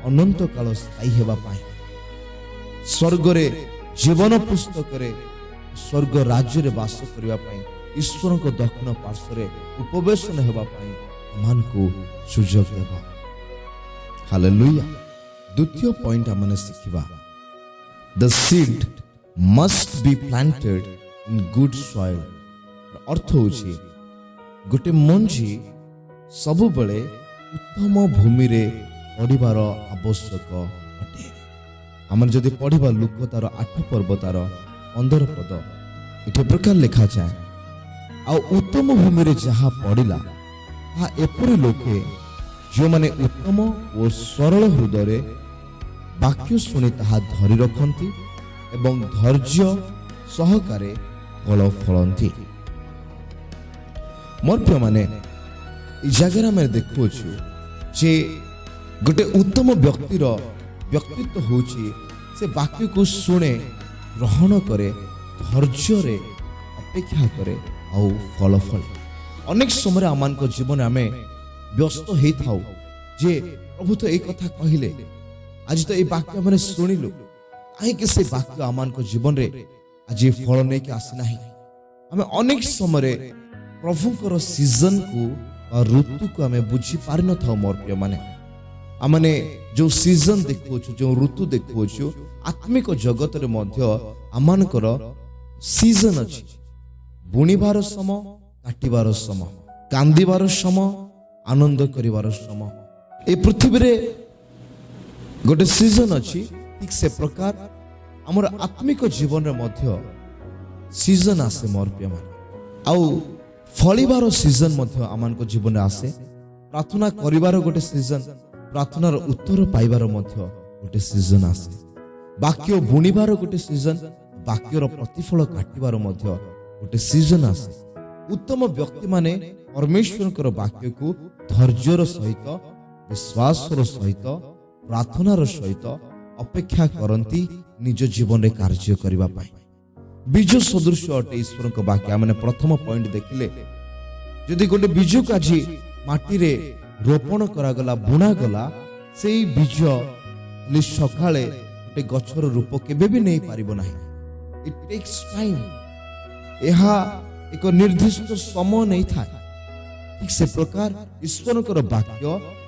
ଅନନ୍ତ କାଳ ସ୍ଥାୟୀ ହେବା ପାଇଁ, ସ୍ୱର୍ଗରେ ଜୀବନ ପୁସ୍ତକରେ ସ୍ୱର୍ଗ ରାଜ୍ୟରେ ବାସ କରିବା ପାଇଁ, ଈଶ୍ୱରଙ୍କ ଦକ୍ଷିଣ ପାର୍ଶ୍ୱରେ ଉପବେଶନ ହେବା ପାଇଁ ଆମମାନଙ୍କୁ ସୁଯୋଗ ଦେବ। ହାଲେଲୁୟା। ଦ୍ୱିତୀୟ ପଏଣ୍ଟ ଆମେ ଶିଖିବା, the seed must be planted in good soil. ଅର୍ଥ ହେଉଛି ଗୋଟେ ମଞ୍ଜି ସବୁବେଳେ ଉତ୍ତମ ଭୂମିରେ ପଡ଼ିବାର ଆବଶ୍ୟକ ଅଟେ। ଆମେ ଯଦି ପଢ଼ିବା ଲୁକ ତାର 8 ପର୍ବ ତାର 15 ପଦ, ଏଠି ପ୍ରକାର ଲେଖାଯାଏ, ଆଉ ଉତ୍ତମ ଭୂମିରେ ଯାହା ପଡ଼ିଲା ତାହା ଏପରି ଲୋକେ ଯେଉଁମାନେ ଉତ୍ତମ ଓ ସରଳ ହୃଦୟରେ ବାକ୍ୟ ଶୁଣି ତାହା ଧରି ରଖନ୍ତି ଏବଂ ଧୈର୍ଯ୍ୟ ସହକାରେ ଫଳ ଫଳନ୍ତି। ମୋର ପ୍ରିୟମାନେ, এই ଜାଗାରେ ଆମେ ଦେଖୁଅଛୁ ଯେ ଗୋଟେ ଉତ୍ତମ ବ୍ୟକ୍ତିର ବ୍ୟକ୍ତିତ୍ୱ ହେଉଛି ସେ ବାକ୍ୟକୁ ଶୁଣେ, ଗ୍ରହଣ କରେ, ଧୈର୍ଯ୍ୟରେ ଅପେକ୍ଷା କରେ ଆଉ ଫଳ ଫଳେ। ଅନେକ ସମୟରେ ଆମମାନଙ୍କ ଜୀବନରେ ଆମେ ବ୍ୟସ୍ତ ହେଇଥାଉ ଯେ ପ୍ରଭୁ ତ ଏଇ କଥା କହିଲେ, ଆଜି ତ ଏଇ ବାକ୍ୟ ଆମେ ଶୁଣିଲୁ, କାହିଁକି ସେ ବାକ୍ୟ ଆମମାନଙ୍କ ଜୀବନରେ ଆଜି ଫଳ ନେଇକି ଆସିନାହିଁ? ଆମେ ଅନେକ ସମୟରେ ପ୍ରଭୁଙ୍କର ସିଜନକୁ ବା ଋତୁକୁ ଆମେ ବୁଝି ପାରିନଥାଉ। ମୋର ପ୍ରିୟମାନେ, ଆମେ ଯେଉଁ ସିଜନ ଦେଖୁଅଛୁ, ଯେଉଁ ଋତୁ ଦେଖୁଅଛୁ, ଆତ୍ମିକ ଜଗତରେ ମଧ୍ୟ ଆମମାନଙ୍କର ସିଜନ ଅଛି। ବୁଣିବାର ସମୟ, କାଟିବାର ସମୟ, କାନ୍ଦିବାର ସମୟ, ଆନନ୍ଦ କରିବାର ସମୟ। ଏ ପୃଥିବୀରେ ଗୋଟେ ସିଜନ ଅଛି, ଠିକ୍ ସେ ପ୍ରକାର ଆମର ଆତ୍ମିକ ଜୀବନରେ ମଧ୍ୟ ସିଜନ ଆସେ। ମୋର ପ୍ରିୟମାନେ, ଆଉ ଫଳିବାର ସିଜନ ମଧ୍ୟ ଆମମାନଙ୍କ ଜୀବନରେ ଆସେ। ପ୍ରାର୍ଥନା କରିବାର ଗୋଟେ ସିଜନ, ପ୍ରାର୍ଥନାର ଉତ୍ତର ପାଇବାର ମଧ୍ୟ ଗୋଟେ ସିଜନ ଆସେ। ବାକ୍ୟ ବୁଣିବାର ଗୋଟେ ସିଜନ, ବାକ୍ୟର ପ୍ରତିଫଳ କାଟିବାର ମଧ୍ୟ ଗୋଟେ ସିଜନ ଆସେ। ଉତ୍ତମ ବ୍ୟକ୍ତିମାନେ ପରମେଶ୍ୱରଙ୍କର ବାକ୍ୟକୁ ଧୈର୍ଯ୍ୟର ସହିତ, ବିଶ୍ୱାସର ସହିତ, ପ୍ରାର୍ଥନାର ସହିତ ଅପେକ୍ଷା କରନ୍ତି ନିଜ ଜୀବନରେ କାର୍ଯ୍ୟ କରିବା ପାଇଁ। ବୀଜ ସଦୃଶ ଅଟେ ଈଶ୍ୱରଙ୍କ ବାକ୍ୟ। ଆମେ ପ୍ରଥମ ପଏଣ୍ଟ ଦେଖିଲେ, ଯଦି ଗୋଟେ ବୀଜକୁ ଆଜି ମାଟିରେ ରୋପଣ କରାଗଲା, ବୁଣାଗଲା, ସେଇ ବୀଜ ସକାଳେ ଗୋଟେ ଗଛର ରୂପ କେବେ ବି ନେଇପାରିବ ନାହିଁ। ଇଟ୍ ଟେକ୍ସ ଟାଇମ୍। ଏହା ଏକ ନିର୍ଦ୍ଦିଷ୍ଟ ସମୟ ନେଇଥାଏ। ଠିକ୍ ସେ ପ୍ରକାର ଈଶ୍ୱରଙ୍କର ବାକ୍ୟ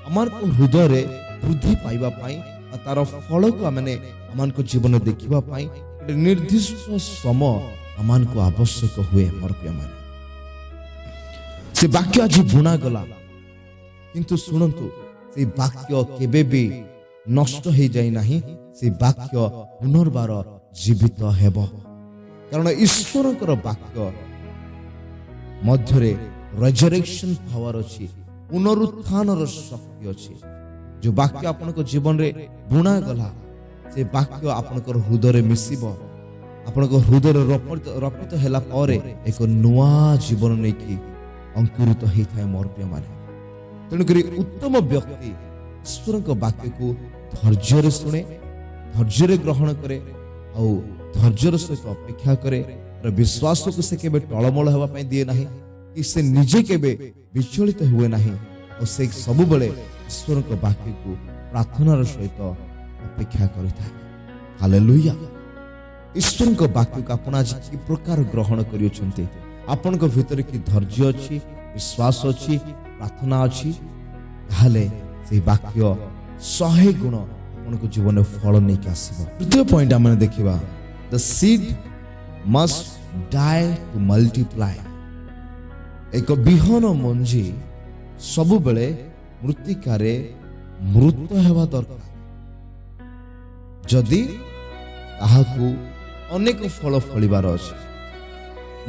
ଆମମାନଙ୍କ ହୃଦୟରେ ବୃଦ୍ଧି ପାଇବା ପାଇଁ, ତାର ଫଳକୁ ଆମେ ଆମମାନଙ୍କ ଜୀବନରେ ଦେଖିବା ପାଇଁ ଗୋଟେ ନିର୍ଦ୍ଦିଷ୍ଟ ସମୟ ଆମମାନଙ୍କୁ ଆବଶ୍ୟକ ହୁଏ। ମୋର ପ୍ରିୟମାନେ, ସେ ବାକ୍ୟ ଆଜି ବୁଣାଗଲା, କିନ୍ତୁ ଶୁଣନ୍ତୁ, ସେଇ ବାକ୍ୟ କେବେ ବି ନଷ୍ଟ ହେଇଯାଇ ନାହିଁ। ସେ ବାକ୍ୟ ପୁନର୍ବାର ଜୀବିତ ହେବ, କାରଣ ଈଶ୍ୱରଙ୍କର ବାକ୍ୟ ମଧ୍ୟରେ ରେଜରେକ୍ସନ ପାୱାର ଅଛି, ପୁନରୁତ୍ଥାନର ଶକ୍ତି ଅଛି। ଯେଉଁ ବାକ୍ୟ ଆପଣଙ୍କ ଜୀବନରେ ବୁଣାଗଲା, ସେ ବାକ୍ୟ ଆପଣଙ୍କର ହୃଦୟରେ ମିଶିବ। ଆପଣଙ୍କ ହୃଦୟରେ ରପିତ ହେଲା ପରେ ଏକ ନୂଆ ଜୀବନ ନେଇକି ଅଙ୍କୁରିତ ହେଇଥାଏ। ମୋର ପ୍ରିୟମାନେ, ତେଣୁକରି ଉତ୍ତମ ବ୍ୟକ୍ତି ଈଶ୍ୱରଙ୍କ ବାକ୍ୟକୁ ଧୈର୍ଯ୍ୟରେ ଶୁଣେ, ଧୈର୍ଯ୍ୟରେ ଗ୍ରହଣ କରେ ଆଉ ଧୈର୍ଯ୍ୟର ସହିତ ଅପେକ୍ଷା କରେ। ବିଶ୍ୱାସକୁ ସେ କେବେ ଟଳମଳ ହେବା ପାଇଁ ଦିଏ ନାହିଁ। कि से निजे केबे विचलित हुए नहीं और से सबुबले ईश्वर वाक्य को प्रार्थनार सहित अपेक्षा करिଥାଏ। हालेलुया। ईश्वर वाक्य को आपण आज कि प्रकार ग्रहण करियछन्ते, आपण भीतर कि धैर्य अछि, विश्वास अछि, प्रार्थना अछि, ताहले से वाक्य 100 गुण आपण को जीवन में फल नहीं के आसीबो। तृतीय पॉइंट हमने देखिबा, the seed must die to multiply. एक बिहन मंजी सबु बेले मृत्तिकारे मृत हेबा दरकार, जदि ताहाकू अनेक फल फलिबार अछि।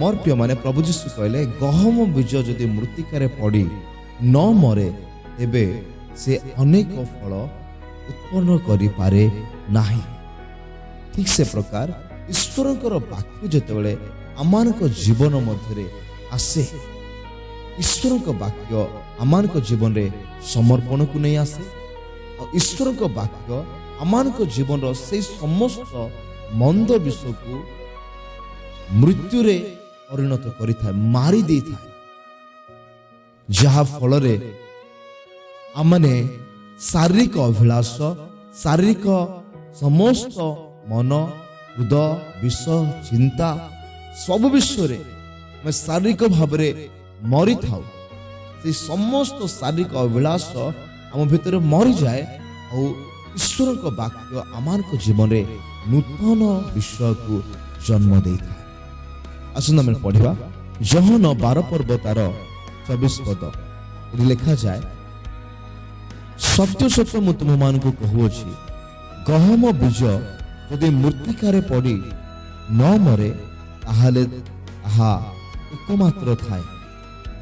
मोर प्रिय माने प्रभु यीशु कहले, गहम बीज जदि मृत्तिकारे पड़ी न मरे तेबे से अनेक फल उत्पन्न करि पारे नाही। ठीक से प्रकार ईश्वरकर वाक्य जेतेबेले आमानक जीवन मध्यरे आसे, ईश्वरक वाक्य आमानक जीवन रे समर्पण को नहीं आसे और ईश्वरक वाक्य आमानक जीवन रो से समस्त मंद विषय को मृत्यु रे परिणत करिथाय, मारी देइथाय, जहा फल रे आमने शारीरिक अभिलाष, शारीरिक समस्त मन, हृदय, विषय, चिंता सब विषय में शारीरिक भाव मरी था। से समस्त शारीरिक अभिलाष आम भीतर मरी जाए और ईश्वर का वाक्य आमान को जीवन में नूतन विषय को जन्म दे था। आसुन आम पढ़ा यूहन्ना 12 पर्व तार 24 पद लिखा जाए, सत्य सत्य मु तुम मान को कहूची, गहम बीज यदि मृत्तिकारे पड़ी न मरे ताहले ताहा एकमात्र थाए,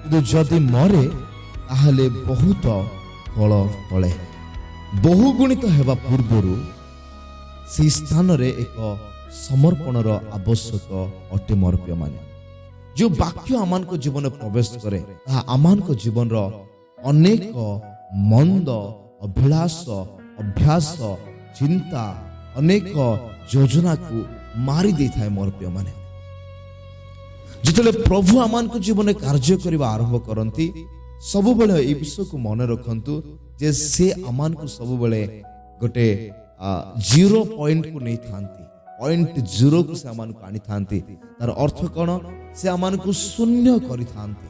किंतु जदि मरे ताहले बहुत फल फले। बहुगुणित हेबा पूर्वरु से स्थान रे एक समर्पणर आवश्यक अटे। मोर प्रिय माने, जो वाक्य आमान को जीवन में प्रवेश करे ताहा आमान को जीवन रो अनेक मंद अभिलाष, अभ्यास, चिंता, अनेक योजना को मारी दे थाए। मोर प्रिय माने, जितले प्रभु आमान को जीवन में कार्य करबा आरंभ करंती, सब बेले ए विषय को मन रखंतु जे से आमान को सब बेले गोटे 0 पॉइंट को नहीं थांती, पॉइंट 0 को से आमान को आनी थांती। तार अर्थ कोन, से आमान को शून्य करि थांती।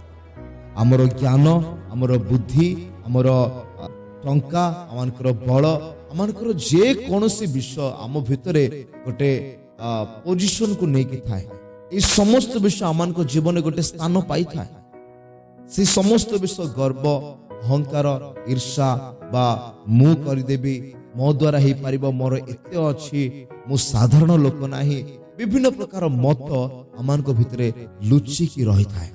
हमरो ज्ञान, हमरो बुद्धि, हमरो टंका, आमानकर बल, आमानकर जे कोनोसी विषय आम भितरे गोटे पोजिशन को नहीं थाए, ये समस्त विषय आमान को जीवन में गोटे स्थान पाई थाए। से समस्त विषय गर्व, अहंकार, ईर्षा बा मु करदेवी, मो द्वारा ही पारिबो, मोर एते अछि, मु साधारण लोक नाही, विभिन्न प्रकार मत आमान को भितरे लुचि की रही थाए।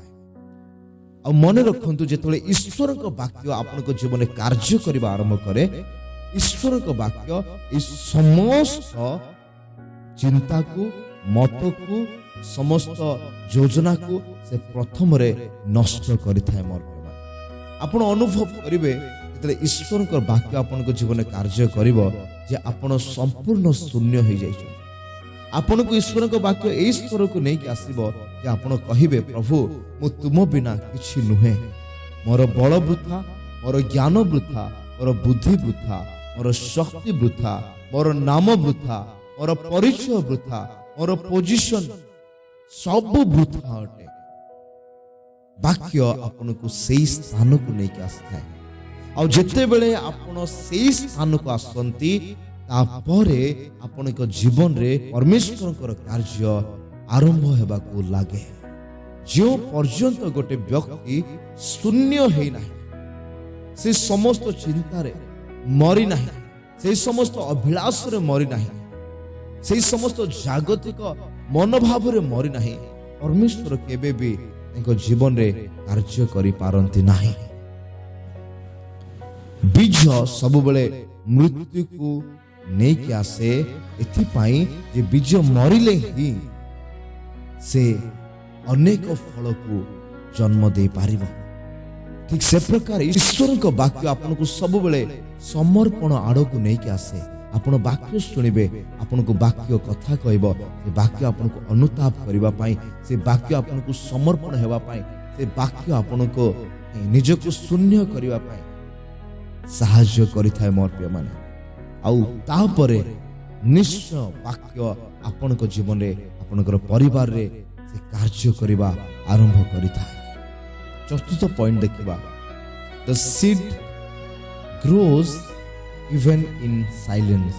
और मन रखंतु जेतले ईश्वर का वाक्य आपन को जीवन में कार्य करबा आरंभ करे, ईश्वर का वाक्य इस समस्त चिंता को, मत को, समस्त योजना को से प्रथम रे नष्ट करि थाए। मोर आपण अनुभव करिवे जेतले ईश्वर का वाक्य आपन को जीवन में कार्य करिवो जे आपण संपूर्ण शून्य हो जाय छै। आपण को ईश्वर का वाक्य एई स्तर को नहीं के आसीबो जे आपण कहिबे, प्रभु मु तुम बिना किछि नुहे, मोर बल वृथा, मोर ज्ञान वृथा, मोर बुद्धि वृथा, मोर शक्ति वृथा, मोर नाम वृथा, मोर परिचय वृथा, मोर पोजीशन सब वृथा अटे। वाक्य आपण को सही स्थान को नहीं के आसଥାଏ। और जेते बेले आपण सही स्थान को आसंती, तापरे आपण को जीवन रे परमेश्वर कार्य आरंभ हेबा को लागे। जो पर्यंत गोटे व्यक्ति शून्य है नहीं, से समस्त चिंता रे मरी नहीं, से समस्त अभिलाष रे मरी नहीं, से समस्त जागतिक मनोभाव रे मरी नहीं, परमेश्वर केबे भी एको जीवन रे कार्य करि पारंती नहीं। बीज सब बेले मृत्यु को नहीं के आसे, एथि पाई जे बीज मरिले ही से अनेक फल को जन्म दे पारिबो। ठीक से प्रकार ईश्वर का वाक्य आपन को सब बेले समर्पण आड़ को नहीं के आसे। आपण वाक्य सुनिबे, आपण को वाक्य कथा कहबो, से वाक्य आपण को अनुताप करबा पाई, से वाक्य आपण को समर्पण हेबा पाई, ସେ ବାକ୍ୟ ଆପଣଙ୍କୁ ନିଜକୁ ଶୂନ୍ୟ କରିବା ପାଇଁ ସାହାଯ୍ୟ କରିଥାଏ ମୋର ପ୍ରିୟମାନେ। ଆଉ ତାପରେ ନିଶ୍ଚୟ ବାକ୍ୟ ଆପଣଙ୍କ ଜୀବନରେ ଆପଣଙ୍କର ପରିବାରରେ ସେ କାର୍ଯ୍ୟ କରିବା ଆରମ୍ଭ କରିଥାଏ। ଚତୁର୍ଥ ପଏଣ୍ଟ ଦେଖିବା, the seed grows even in silence.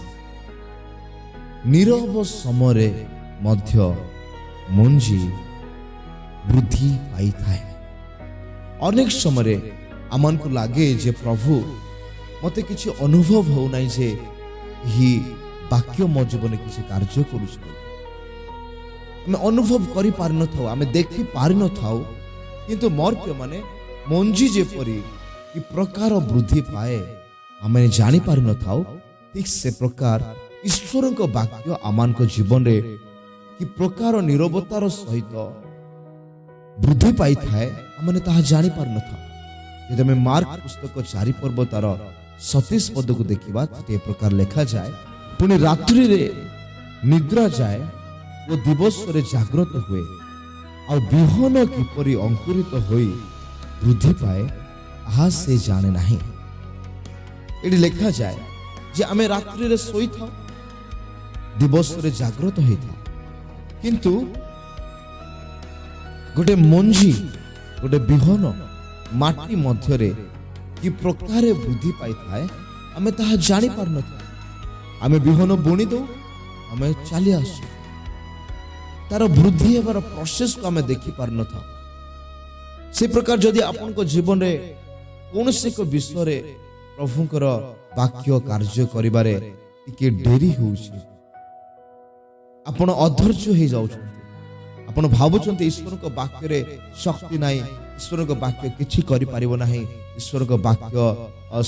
ନୀରବ ସମୟରେ ମଧ୍ୟ ମଞ୍ଜି ବୃଦ୍ଧି ପାଇଥାଏ। ଅନେକ ସମୟରେ ଆମକୁ ଲାଗେ ଯେ ପ୍ରଭୁ ମୋତେ କିଛି ଅନୁଭବ ହେଉନାହିଁ ଯେ ଏହି ବାକ୍ୟ ମୋ ଜୀବନରେ କିଛି କାର୍ଯ୍ୟ କରୁଛି। ଆମେ ଅନୁଭବ କରିପାରିନଥାଉ, ଆମେ ଦେଖିପାରିନଥାଉ, କିନ୍ତୁ ମୋର ପ୍ରିୟମାନେ ମଞ୍ଜି ଯେପରି କି ପ୍ରକାର ବୃଦ୍ଧି ପାଏ ଆମେ ଜାଣିପାରିନଥାଉ, ଠିକ୍ ସେ ପ୍ରକାର ଈଶ୍ୱରଙ୍କ ବାକ୍ୟ ଆମମାନଙ୍କ ଜୀବନରେ କି ପ୍ରକାର ନିରବତାର ସହିତ ବୃଦ୍ଧି ପାଇଥାଏ ଆମେ ତାହା ଜାଣିପାରିନଥାଉ। ଯଦି ଆମେ ମାର୍କ ପୁସ୍ତକ 4 ପର୍ବ ତାର 27 ପଦକୁ ଦେଖିବା, ଏ ପ୍ରକାର ଲେଖାଯାଏ, ପୁଣି ରାତ୍ରିରେ ନିଦ୍ରା ଯାଏ ଓ ଦିବସରେ ଜାଗ୍ରତ ହୁଏ, ଆଉ ବିହନ କିପରି ଅଙ୍କୁରିତ ହୋଇ ବୃଦ୍ଧି ପାଏ ତାହା ସେ ଜାଣେ ନାହିଁ। ଏଠି ଲେଖାଯାଏ ଯେ ଆମେ ରାତ୍ରିରେ ଶୋଇଥାଉ, ଦିବସରେ ଜାଗ୍ରତ ହେଇଥାଉ, କିନ୍ତୁ ଗୋଟେ ମଞ୍ଜି, ଗୋଟେ ବିହନ ମାଟି ମଧ୍ୟରେ କି ପ୍ରକାରେ ବୃଦ୍ଧି ପାଇଥାଏ ଆମେ ତାହା ଜାଣିପାରିନଥାଉ। ଆମେ ବିହନ ବୁଣି ଦଉ, ଆମେ ଚାଲି ଆସୁ, ତାର ବୃଦ୍ଧି ହେବାର ପ୍ରୋସେସକୁ ଆମେ ଦେଖିପାରିନଥାଉ। ସେ ପ୍ରକାର ଯଦି ଆପଣଙ୍କ ଜୀବନରେ କୌଣସି ଏକ ବିଷୟରେ ପ୍ରଭୁଙ୍କର ବାକ୍ୟ କାର୍ଯ୍ୟ କରିବାରେ ଟିକେ ଡେରି ହେଉଛି, ଆପଣ ଅଧୈର୍ଯ୍ୟ ହେଇଯାଉଛନ୍ତି, ଆପଣ ଭାବୁଛନ୍ତି ଈଶ୍ୱରଙ୍କ ବାକ୍ୟରେ ଶକ୍ତି ନାହିଁ, ଈଶ୍ୱରଙ୍କ ବାକ୍ୟ କିଛି କରିପାରିବ ନାହିଁ, ଈଶ୍ୱରଙ୍କ ବାକ୍ୟ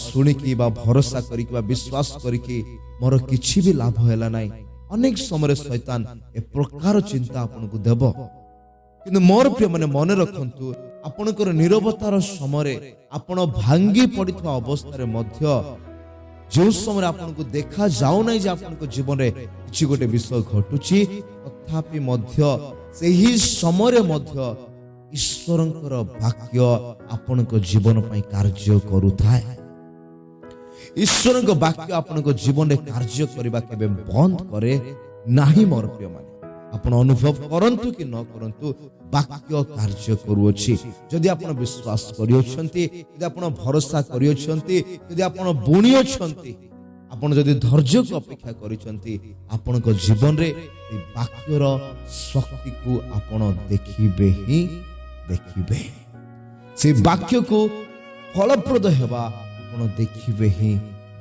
ଶୁଣିକି ବା ଭରସା କରିକି ବା ବିଶ୍ୱାସ କରିକି ମୋର କିଛି ବି ଲାଭ ହେଲା ନାହିଁ। ଅନେକ ସମୟରେ ଶୈତାନ ଏ ପ୍ରକାର ଚିନ୍ତା ଆପଣଙ୍କୁ ଦେବ। କିନ୍ତୁ ମୋର ପ୍ରିୟମାନେ ମନେ ରଖନ୍ତୁ, ଆପଣଙ୍କର ନିରବତାର ସମୟରେ ଆପଣ ଭାଙ୍ଗି ପଡ଼ିଥିବା ଅବସ୍ଥାରେ ମଧ୍ୟ ଯେଉଁ ସମୟରେ ଆପଣଙ୍କୁ ଦେଖା ଯାଉନାହିଁ ଯେ ଆପଣଙ୍କ ଜୀବନରେ କିଛି ଗୋଟେ ବିଷୟ ଘଟୁଛି, ତଥାପି ମଧ୍ୟ ସେହି ସମୟରେ ମଧ୍ୟ ଈଶ୍ୱରଙ୍କର ବାକ୍ୟ ଆପଣଙ୍କ ଜୀବନ ପାଇଁ କାର୍ଯ୍ୟ କରୁଥାଏ। ଈଶ୍ୱରଙ୍କ ବାକ୍ୟ ଆପଣଙ୍କ ଜୀବନରେ କାର୍ଯ୍ୟ କରିବା କେବେ ବନ୍ଦ କରେ ନାହିଁ। ମୋର ପ୍ରିୟମାନେ, ଆପଣ ଅନୁଭବ କରନ୍ତୁ କି ନ କରନ୍ତୁ, ବାକ୍ୟ କାର୍ଯ୍ୟ କରୁଅଛି। ଯଦି ଆପଣ ବିଶ୍ୱାସ କରିଅଛନ୍ତି, ଯଦି ଆପଣ ଭରସା କରିଅଛନ୍ତି, ଯଦି ଆପଣ ବୁଣିଅଛନ୍ତି, ଆପଣ ଯଦି ଧୈର୍ଯ୍ୟକୁ ଅପେକ୍ଷା କରିଛନ୍ତି, ଆପଣଙ୍କ ଜୀବନରେ এই ବାକ୍ୟର ଶକ୍ତିକୁ ଆପଣ ଦେଖିବେ ହିଁ ଦେଖିବେ। ସେ ବାକ୍ୟକୁ ଫଳପ୍ରଦ ହେବା ଆପଣ ଦେଖିବେ ହିଁ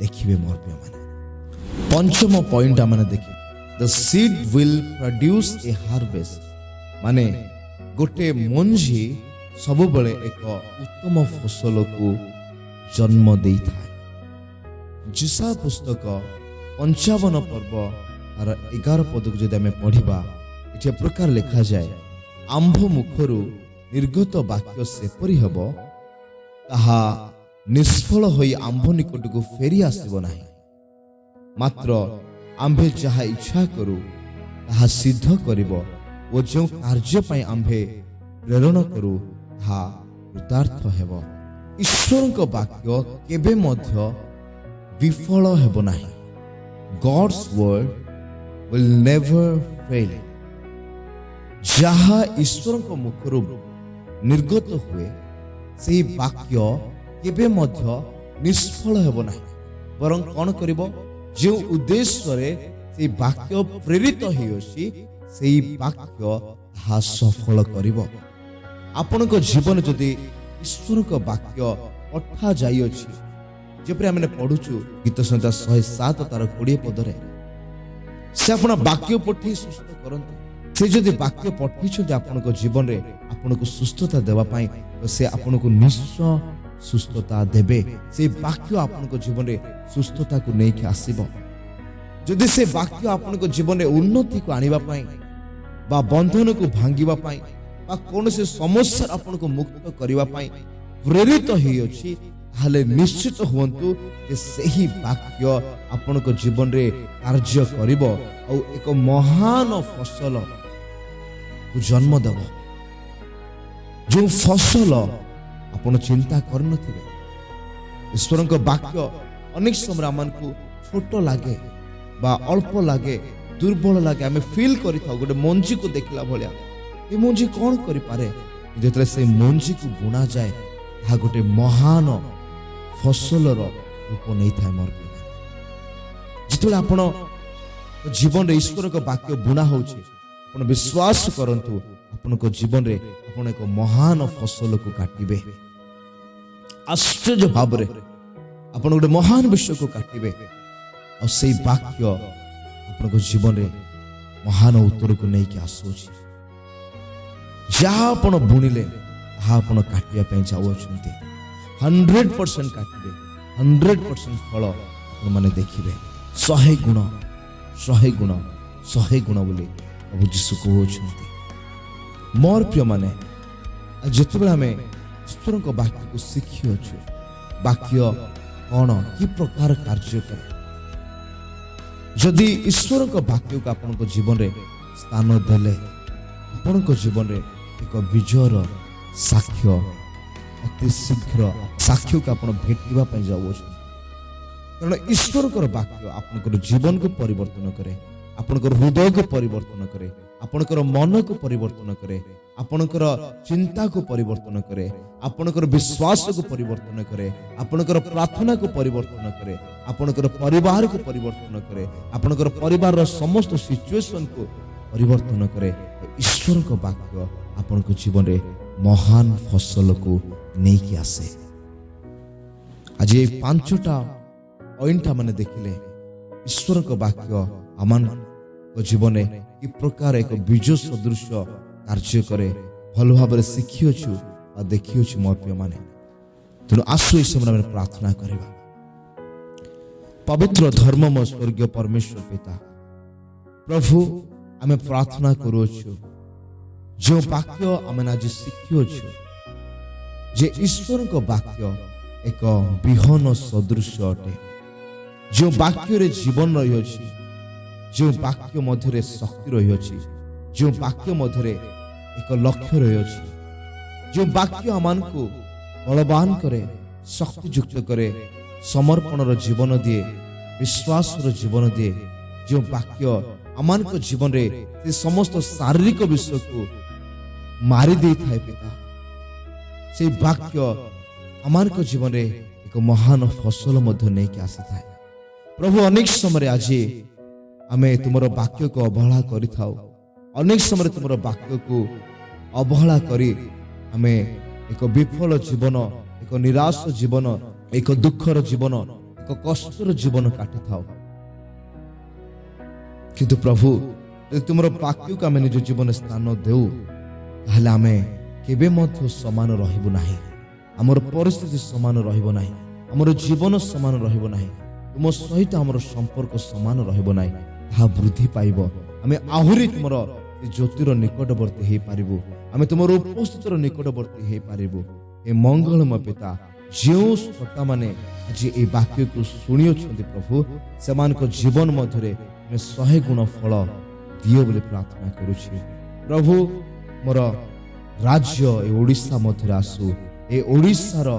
ଦେଖିବେ। ମୋର ପ୍ରିୟମାନେ, ପଞ୍ଚମ ପଏଣ୍ଟ ଆମେ ଦେଖିବା, the seed will produce a harvest। ମାନେ ଗୋଟେ ମଞ୍ଜି ସବୁବେଳେ ଏକ ଉତ୍ତମ ଫସଲକୁ ଜନ୍ମ ଦେଇଥାଏ। ଯିଶା ପୁସ୍ତକ 55 ପର୍ବ ତାର 11 ପଦକୁ ଯଦି ଆମେ ପଢିବା, ଏଠି ପ୍ରକାର ଲେଖାଯାଏ, ଆମ୍ଭ ମୁଖରୁ ନିର୍ଗତ ବାକ୍ୟ ସେପରି ହେବ, ତାହା ନିଷ୍ଫଳ ହୋଇ ଆମ୍ଭ ନିକଟକୁ ଫେରି ଆସିବ ନାହିଁ, ମାତ୍ର ଆମ୍ଭେ ଯାହା ଇଚ୍ଛା କରୁ ତାହା ସିଦ୍ଧ କରିବ ଓ ଯେଉଁ କାର୍ଯ୍ୟ ପାଇଁ ଆମ୍ଭେ ପ୍ରେରଣ କରୁ ତାହା କୃତାର୍ଥ ହେବ। ଈଶ୍ୱରଙ୍କ ବାକ୍ୟ କେବେ ମଧ୍ୟ ବିଫଳ ହେବ ନାହିଁ। God's word will never fail। ଯାହା ଈଶ୍ୱରଙ୍କ ମୁଖରୁ ନିର୍ଗତ ହୁଏ ସେହି ବାକ୍ୟ କେବେ ମଧ୍ୟ ନିଷ୍ଫଳ ହେବ ନାହିଁ, ବରଂ କ'ଣ କରିବ, ଯେଉଁ ଉଦ୍ଦେଶ୍ୟରେ ସେହି ବାକ୍ୟ ପ୍ରେରିତ ହୋଇଅଛି ସେହି ବାକ୍ୟ ତାହା ସଫଳ କରିବ। ଆପଣଙ୍କ ଜୀବନ ଯଦି ଈଶ୍ୱରଙ୍କ ବାକ୍ୟ ପଠା ଯାଇଅଛି, ଯେପରି ଆମେ ପଢୁଛୁ ଗୀତ ସଂହିତା 107 ତାର 20 ପଦରେ, ସେ ଆପଣ ବାକ୍ୟ ପଠେଇ ସୁସ୍ଥ କରନ୍ତି। ସେ ଯଦି ବାକ୍ୟ ପଠେଇଛନ୍ତି ଆପଣଙ୍କ ଜୀବନରେ ଆପଣଙ୍କୁ ସୁସ୍ଥତା ଦେବା ପାଇଁ, ତ ସେ ଆପଣଙ୍କୁ ନିଶ୍ଚୟ ସୁସ୍ଥତା ଦେବେ। ସେ ବାକ୍ୟ ଆପଣଙ୍କ ଜୀବନରେ ସୁସ୍ଥତାକୁ ନେଇକି ଆସିବ। ଯଦି ସେ ବାକ୍ୟ ଆପଣଙ୍କ ଜୀବନରେ ଉନ୍ନତିକୁ ଆଣିବା ପାଇଁ ବା ବନ୍ଧନକୁ ଭାଙ୍ଗିବା ପାଇଁ ବା କୌଣସି ସମସ୍ୟାରୁ ଆପଣଙ୍କୁ ମୁକ୍ତ କରିବା ପାଇଁ ପ୍ରେରିତ ହୋଇଅଛି, ତାହେଲେ ନିଶ୍ଚିତ ହୁଅନ୍ତୁ ଯେ ସେହି ବାକ୍ୟ ଆପଣଙ୍କ ଜୀବନରେ କାର୍ଯ୍ୟ କରିବ ଆଉ ଏକ ମହାନ ଫସଲ ଜନ୍ମ ଦେବ। जो फसल आपण चिंता करनथिबे ईश्वरक वाक्य अनेक समय आमको छोट लगे बा अल्प लगे दुर्बल लगे आम फिल कर गोटे मंजी को देखला भाया ये मंजी कौन करे जो से मंजी को बुना जाए यह गोटे महान फसल रूप नहीं था मोर जिते आप जीवन ईश्वर का वाक्य बुना हो विश्वास करंतु आपण जीवन रे आपण एक महान फसल को काटिबे आश्चर्य भाव रे आपण गोटे महान विषय को काटिबे और से वाक्य आपण जीवन रे महान उत्तर को नहीं आसूची जहाँ आपण बुणिले ताहा आपण काटिया पे जाउछंती 100% काटिबे 100% फल आपण माने देखिबे 100 गुण 100 गुण 100 गुण बोली प्रभु यीशु कहउछंती मोर प्रिय माने जिते आम ईश्वर वाक्य को शिखी अच्छु वाक्य कौन कि प्रकार कार्य करे जदि ईश्वर वाक्य को आपण जीवन में स्थान देले आपण जीवन में एक विजयर साक्ष्य अति शीघ्र साक्ष्य को आप भेटा जाऊ कारण ईश्वर वाक्य आपण जीवन को परिवर्तन करे आपणकर हृदय को परिवर्तन करे आपणकर मन को परिवर्तन करे आपणकर चिंता को परिवर्तन करे आपणकर विश्वास को परिवर्तन करे आपणकर प्रार्थना को परिवर्तन करे आपणकर परिवार को परिवर्तन करे आपणकर परिवार रो समस्त सिचुएशन को परिवर्तन करे ईश्वर को वाक्य आपणकर जीवन रे महान फसल को नहीं कि आसे आज ये पांचटा पॉइंट माने देखिले ईश्वर को वाक्य आमान जीवन में कि प्रकार एक बीज सदृश कार्य करे भल भाव शिखी अच्छु और देखी अच्छु मोर प्रिय माने तेणु आसु इस समय प्रार्थना करवा पवित्र धर्ममय स्वर्गीय परमेश्वर पिता प्रभु आमे प्रार्थना करूछु जो वाक्य आमे आज शिखी अच्छु जे ईश्वर को वाक्य एक विहन सदृश अटे जो वाक्य रे जीवन रही अछि जो वाक्य मध्य शक्ति रही अछि जो वाक्य मध्य एक लक्ष्य रही अछि जो वाक्य आमान को बलवान करे शक्ति युक्त करे समर्पण रो जीवन दिए विश्वास रो जीवन दिए जो वाक्य आमान को जीवन रे से समस्त शारीरिक विषय को मारी दे थाए पिता से वाक्य आमान को जीवन रे एक महान फसल मध्य नहीं के आसी थाए प्रभु अनेक समय आज आमे तुमरो वाक्य को अवहेला करि थाओ अनेक समय तुमरो वाक्य को अवहेला करी आमे एक विफल जीवन एक निराश जीवन एक दुखर जीवन एक कष्टर जीवन काटि थाओ किंतु प्रभु यदि तुमरो वाक्य को आमे निज जीवन स्थान देउ ताहले आमे केबे मध्य समान रहिबो नाही हमर परिस्थिति समान रहिबो नाही हमर जीवन समान रहिबो नाही तुम सहित हमर संपर्क समान रहिबो नाही ता वृद्धि पाइब आमे आहुरी तुमर ज्योतिर निकटवर्ती हे पारिबु आमे तुमर उपस्थितर निकटवर्ती हे पारिबु ए मंगलमय पिता जो श्रोता माने आज ए वाक्य को सुनी अछंती प्रभु समान को जीवन मध्यरे 100 गुण फल दियो बोले प्रार्थना करूछि प्रभु मोर राज्य ए ओडिसा मध्यरे आसु ए ओडिसा रो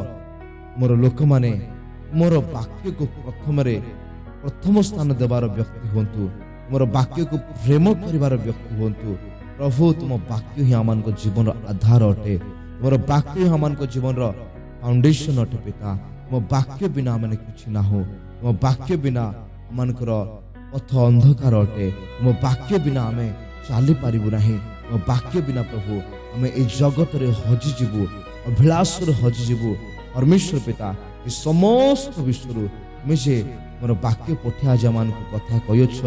मोर लोक माने मोर वाक्य को प्रथम स्थान देवार व्यक्ति हुंतु मोर वाक्य को प्रेम करिवार व्यक्ति हुंतु प्रभु तुम वाक्य ही आमान को जीवन आधार अटे मोर वाक्य ही आमान को जीवन फाउंडेशन अटे पिता मो वाक्य बिना माने किछ ना हो मो वाक्य बिना आमान को पथ अंधकार अटे मो वाक्य बिना हमें चाली पारिबु नाही मो वाक्य बिना प्रभु हमें ए जगत रे हजि जिबु अभिलाष रे हजि जिबु परमेश्वर पिता ए समस्त विश्व मुझे मोर वाक्य पठिया जमान को कथा कयछ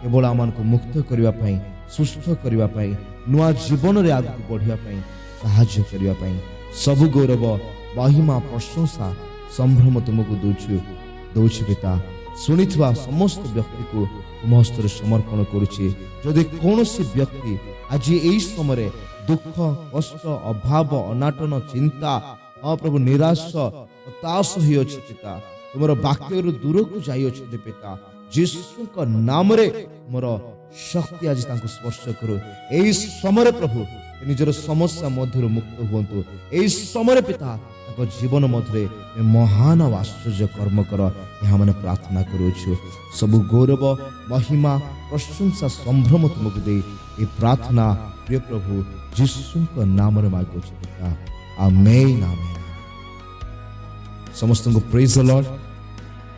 केवल आमान को मुक्त करिवा पई सुस्थ करिवा पई नुआ जीवन रे आगु बढ़िया पई सहाय्य करिवा पई सब गौरव महिमा प्रशंसा संभ्रम तुमको दौछु पिता सुनिथवा समस्त व्यक्ति को तुम हस्तर समर्पण करुछि जदि कोनोसी व्यक्ति आज एई समय दुख कष्ट अभाव अनाटन चिंता प्रभु निराश हताश होई अछि पिता तुमर वाक्य दूर को जाई अछि पिता यीशु का नाम रे मोर ଶକ୍ତି ଆଜି ତାଙ୍କୁ ସ୍ପର୍ଶ କରୁ। ଏହି ସମୟରେ ପ୍ରଭୁ ନିଜର ସମସ୍ୟା ମଧ୍ୟରୁ ମୁକ୍ତ ହୁଅନ୍ତୁ। ଏହି ସମୟରେ ପିତା ତାଙ୍କ ଜୀବନ ମଧ୍ୟରେ ମହାନ ଆଉ ଆଶ୍ଚର୍ଯ୍ୟ କର୍ମ କର, ଏହା ମାନେ ପ୍ରାର୍ଥନା କରୁଅଛୁ। ସବୁ ଗୌରବ ମହିମା ପ୍ରଶଂସା ସମ୍ଭ୍ରମ ତୁମକୁ ଦେଇ ଏହି ପ୍ରାର୍ଥନା ପ୍ରିୟ ପ୍ରଭୁ ଯୀଶୁଙ୍କ ନାମରେ ମାଗୁଅଛୁ ପିତା, ଆମେନ୍ ଆମେନ୍। ସମସ୍ତଙ୍କୁ ପ୍ରେଜ୍ ଦ ଲର୍ଡ।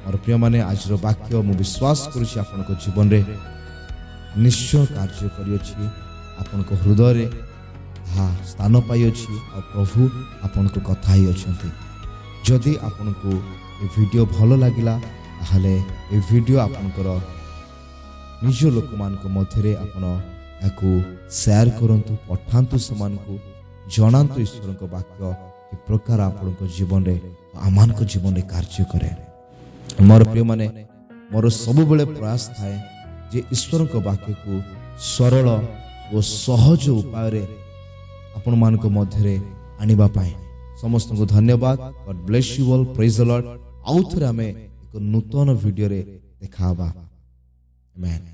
ମୋର ପ୍ରିୟମାନେ ଆଜିର ବାକ୍ୟ ମୁଁ ବିଶ୍ୱାସ କରୁଛି ଆପଣଙ୍କ ଜୀବନରେ ନିଶ୍ଚୟ କାର୍ଯ୍ୟ କରିଅଛି, ଆପଣଙ୍କ ହୃଦୟରେ ତାହା ସ୍ଥାନ ପାଇଅଛି ଆଉ ପ୍ରଭୁ ଆପଣଙ୍କ କଥା ହେଇଅଛନ୍ତି। ଯଦି ଆପଣଙ୍କୁ ଏ ଭିଡ଼ିଓ ଭଲ ଲାଗିଲା ତାହେଲେ ଏ ଭିଡ଼ିଓ ଆପଣଙ୍କର ନିଜ ଲୋକମାନଙ୍କ ମଧ୍ୟରେ ଆପଣ ଏହାକୁ ସେୟାର କରନ୍ତୁ, ପଠାନ୍ତୁ, ସେମାନଙ୍କୁ ଜଣାନ୍ତୁ ଈଶ୍ୱରଙ୍କ ବାକ୍ୟ କି ପ୍ରକାର ଆପଣଙ୍କ ଜୀବନରେ ଆମମାନଙ୍କ ଜୀବନରେ କାର୍ଯ୍ୟ କରେ। ମୋର ପ୍ରିୟମାନେ, ମୋର ସବୁବେଳେ ପ୍ରୟାସ ଥାଏ ଯେ ଈଶ୍ୱରଙ୍କ ବାକ୍ୟକୁ ସରଳ ଓ ସହଜ ଉପାୟରେ ଆପଣମାନଙ୍କ ମଧ୍ୟରେ ଆଣିବା ପାଇଁ। ସମସ୍ତଙ୍କୁ ଧନ୍ୟବାଦ। ଗଡ୍ ବ୍ଲେସ୍ ୟୁ ଅଲ୍। ପ୍ରେଜ୍ ଦ ଲର୍ଡ। ଆଉ ଥରେ ଆମେ ଏକ ନୂତନ ଭିଡ଼ିଓରେ ଦେଖା ହେବା। ଆମେନ୍।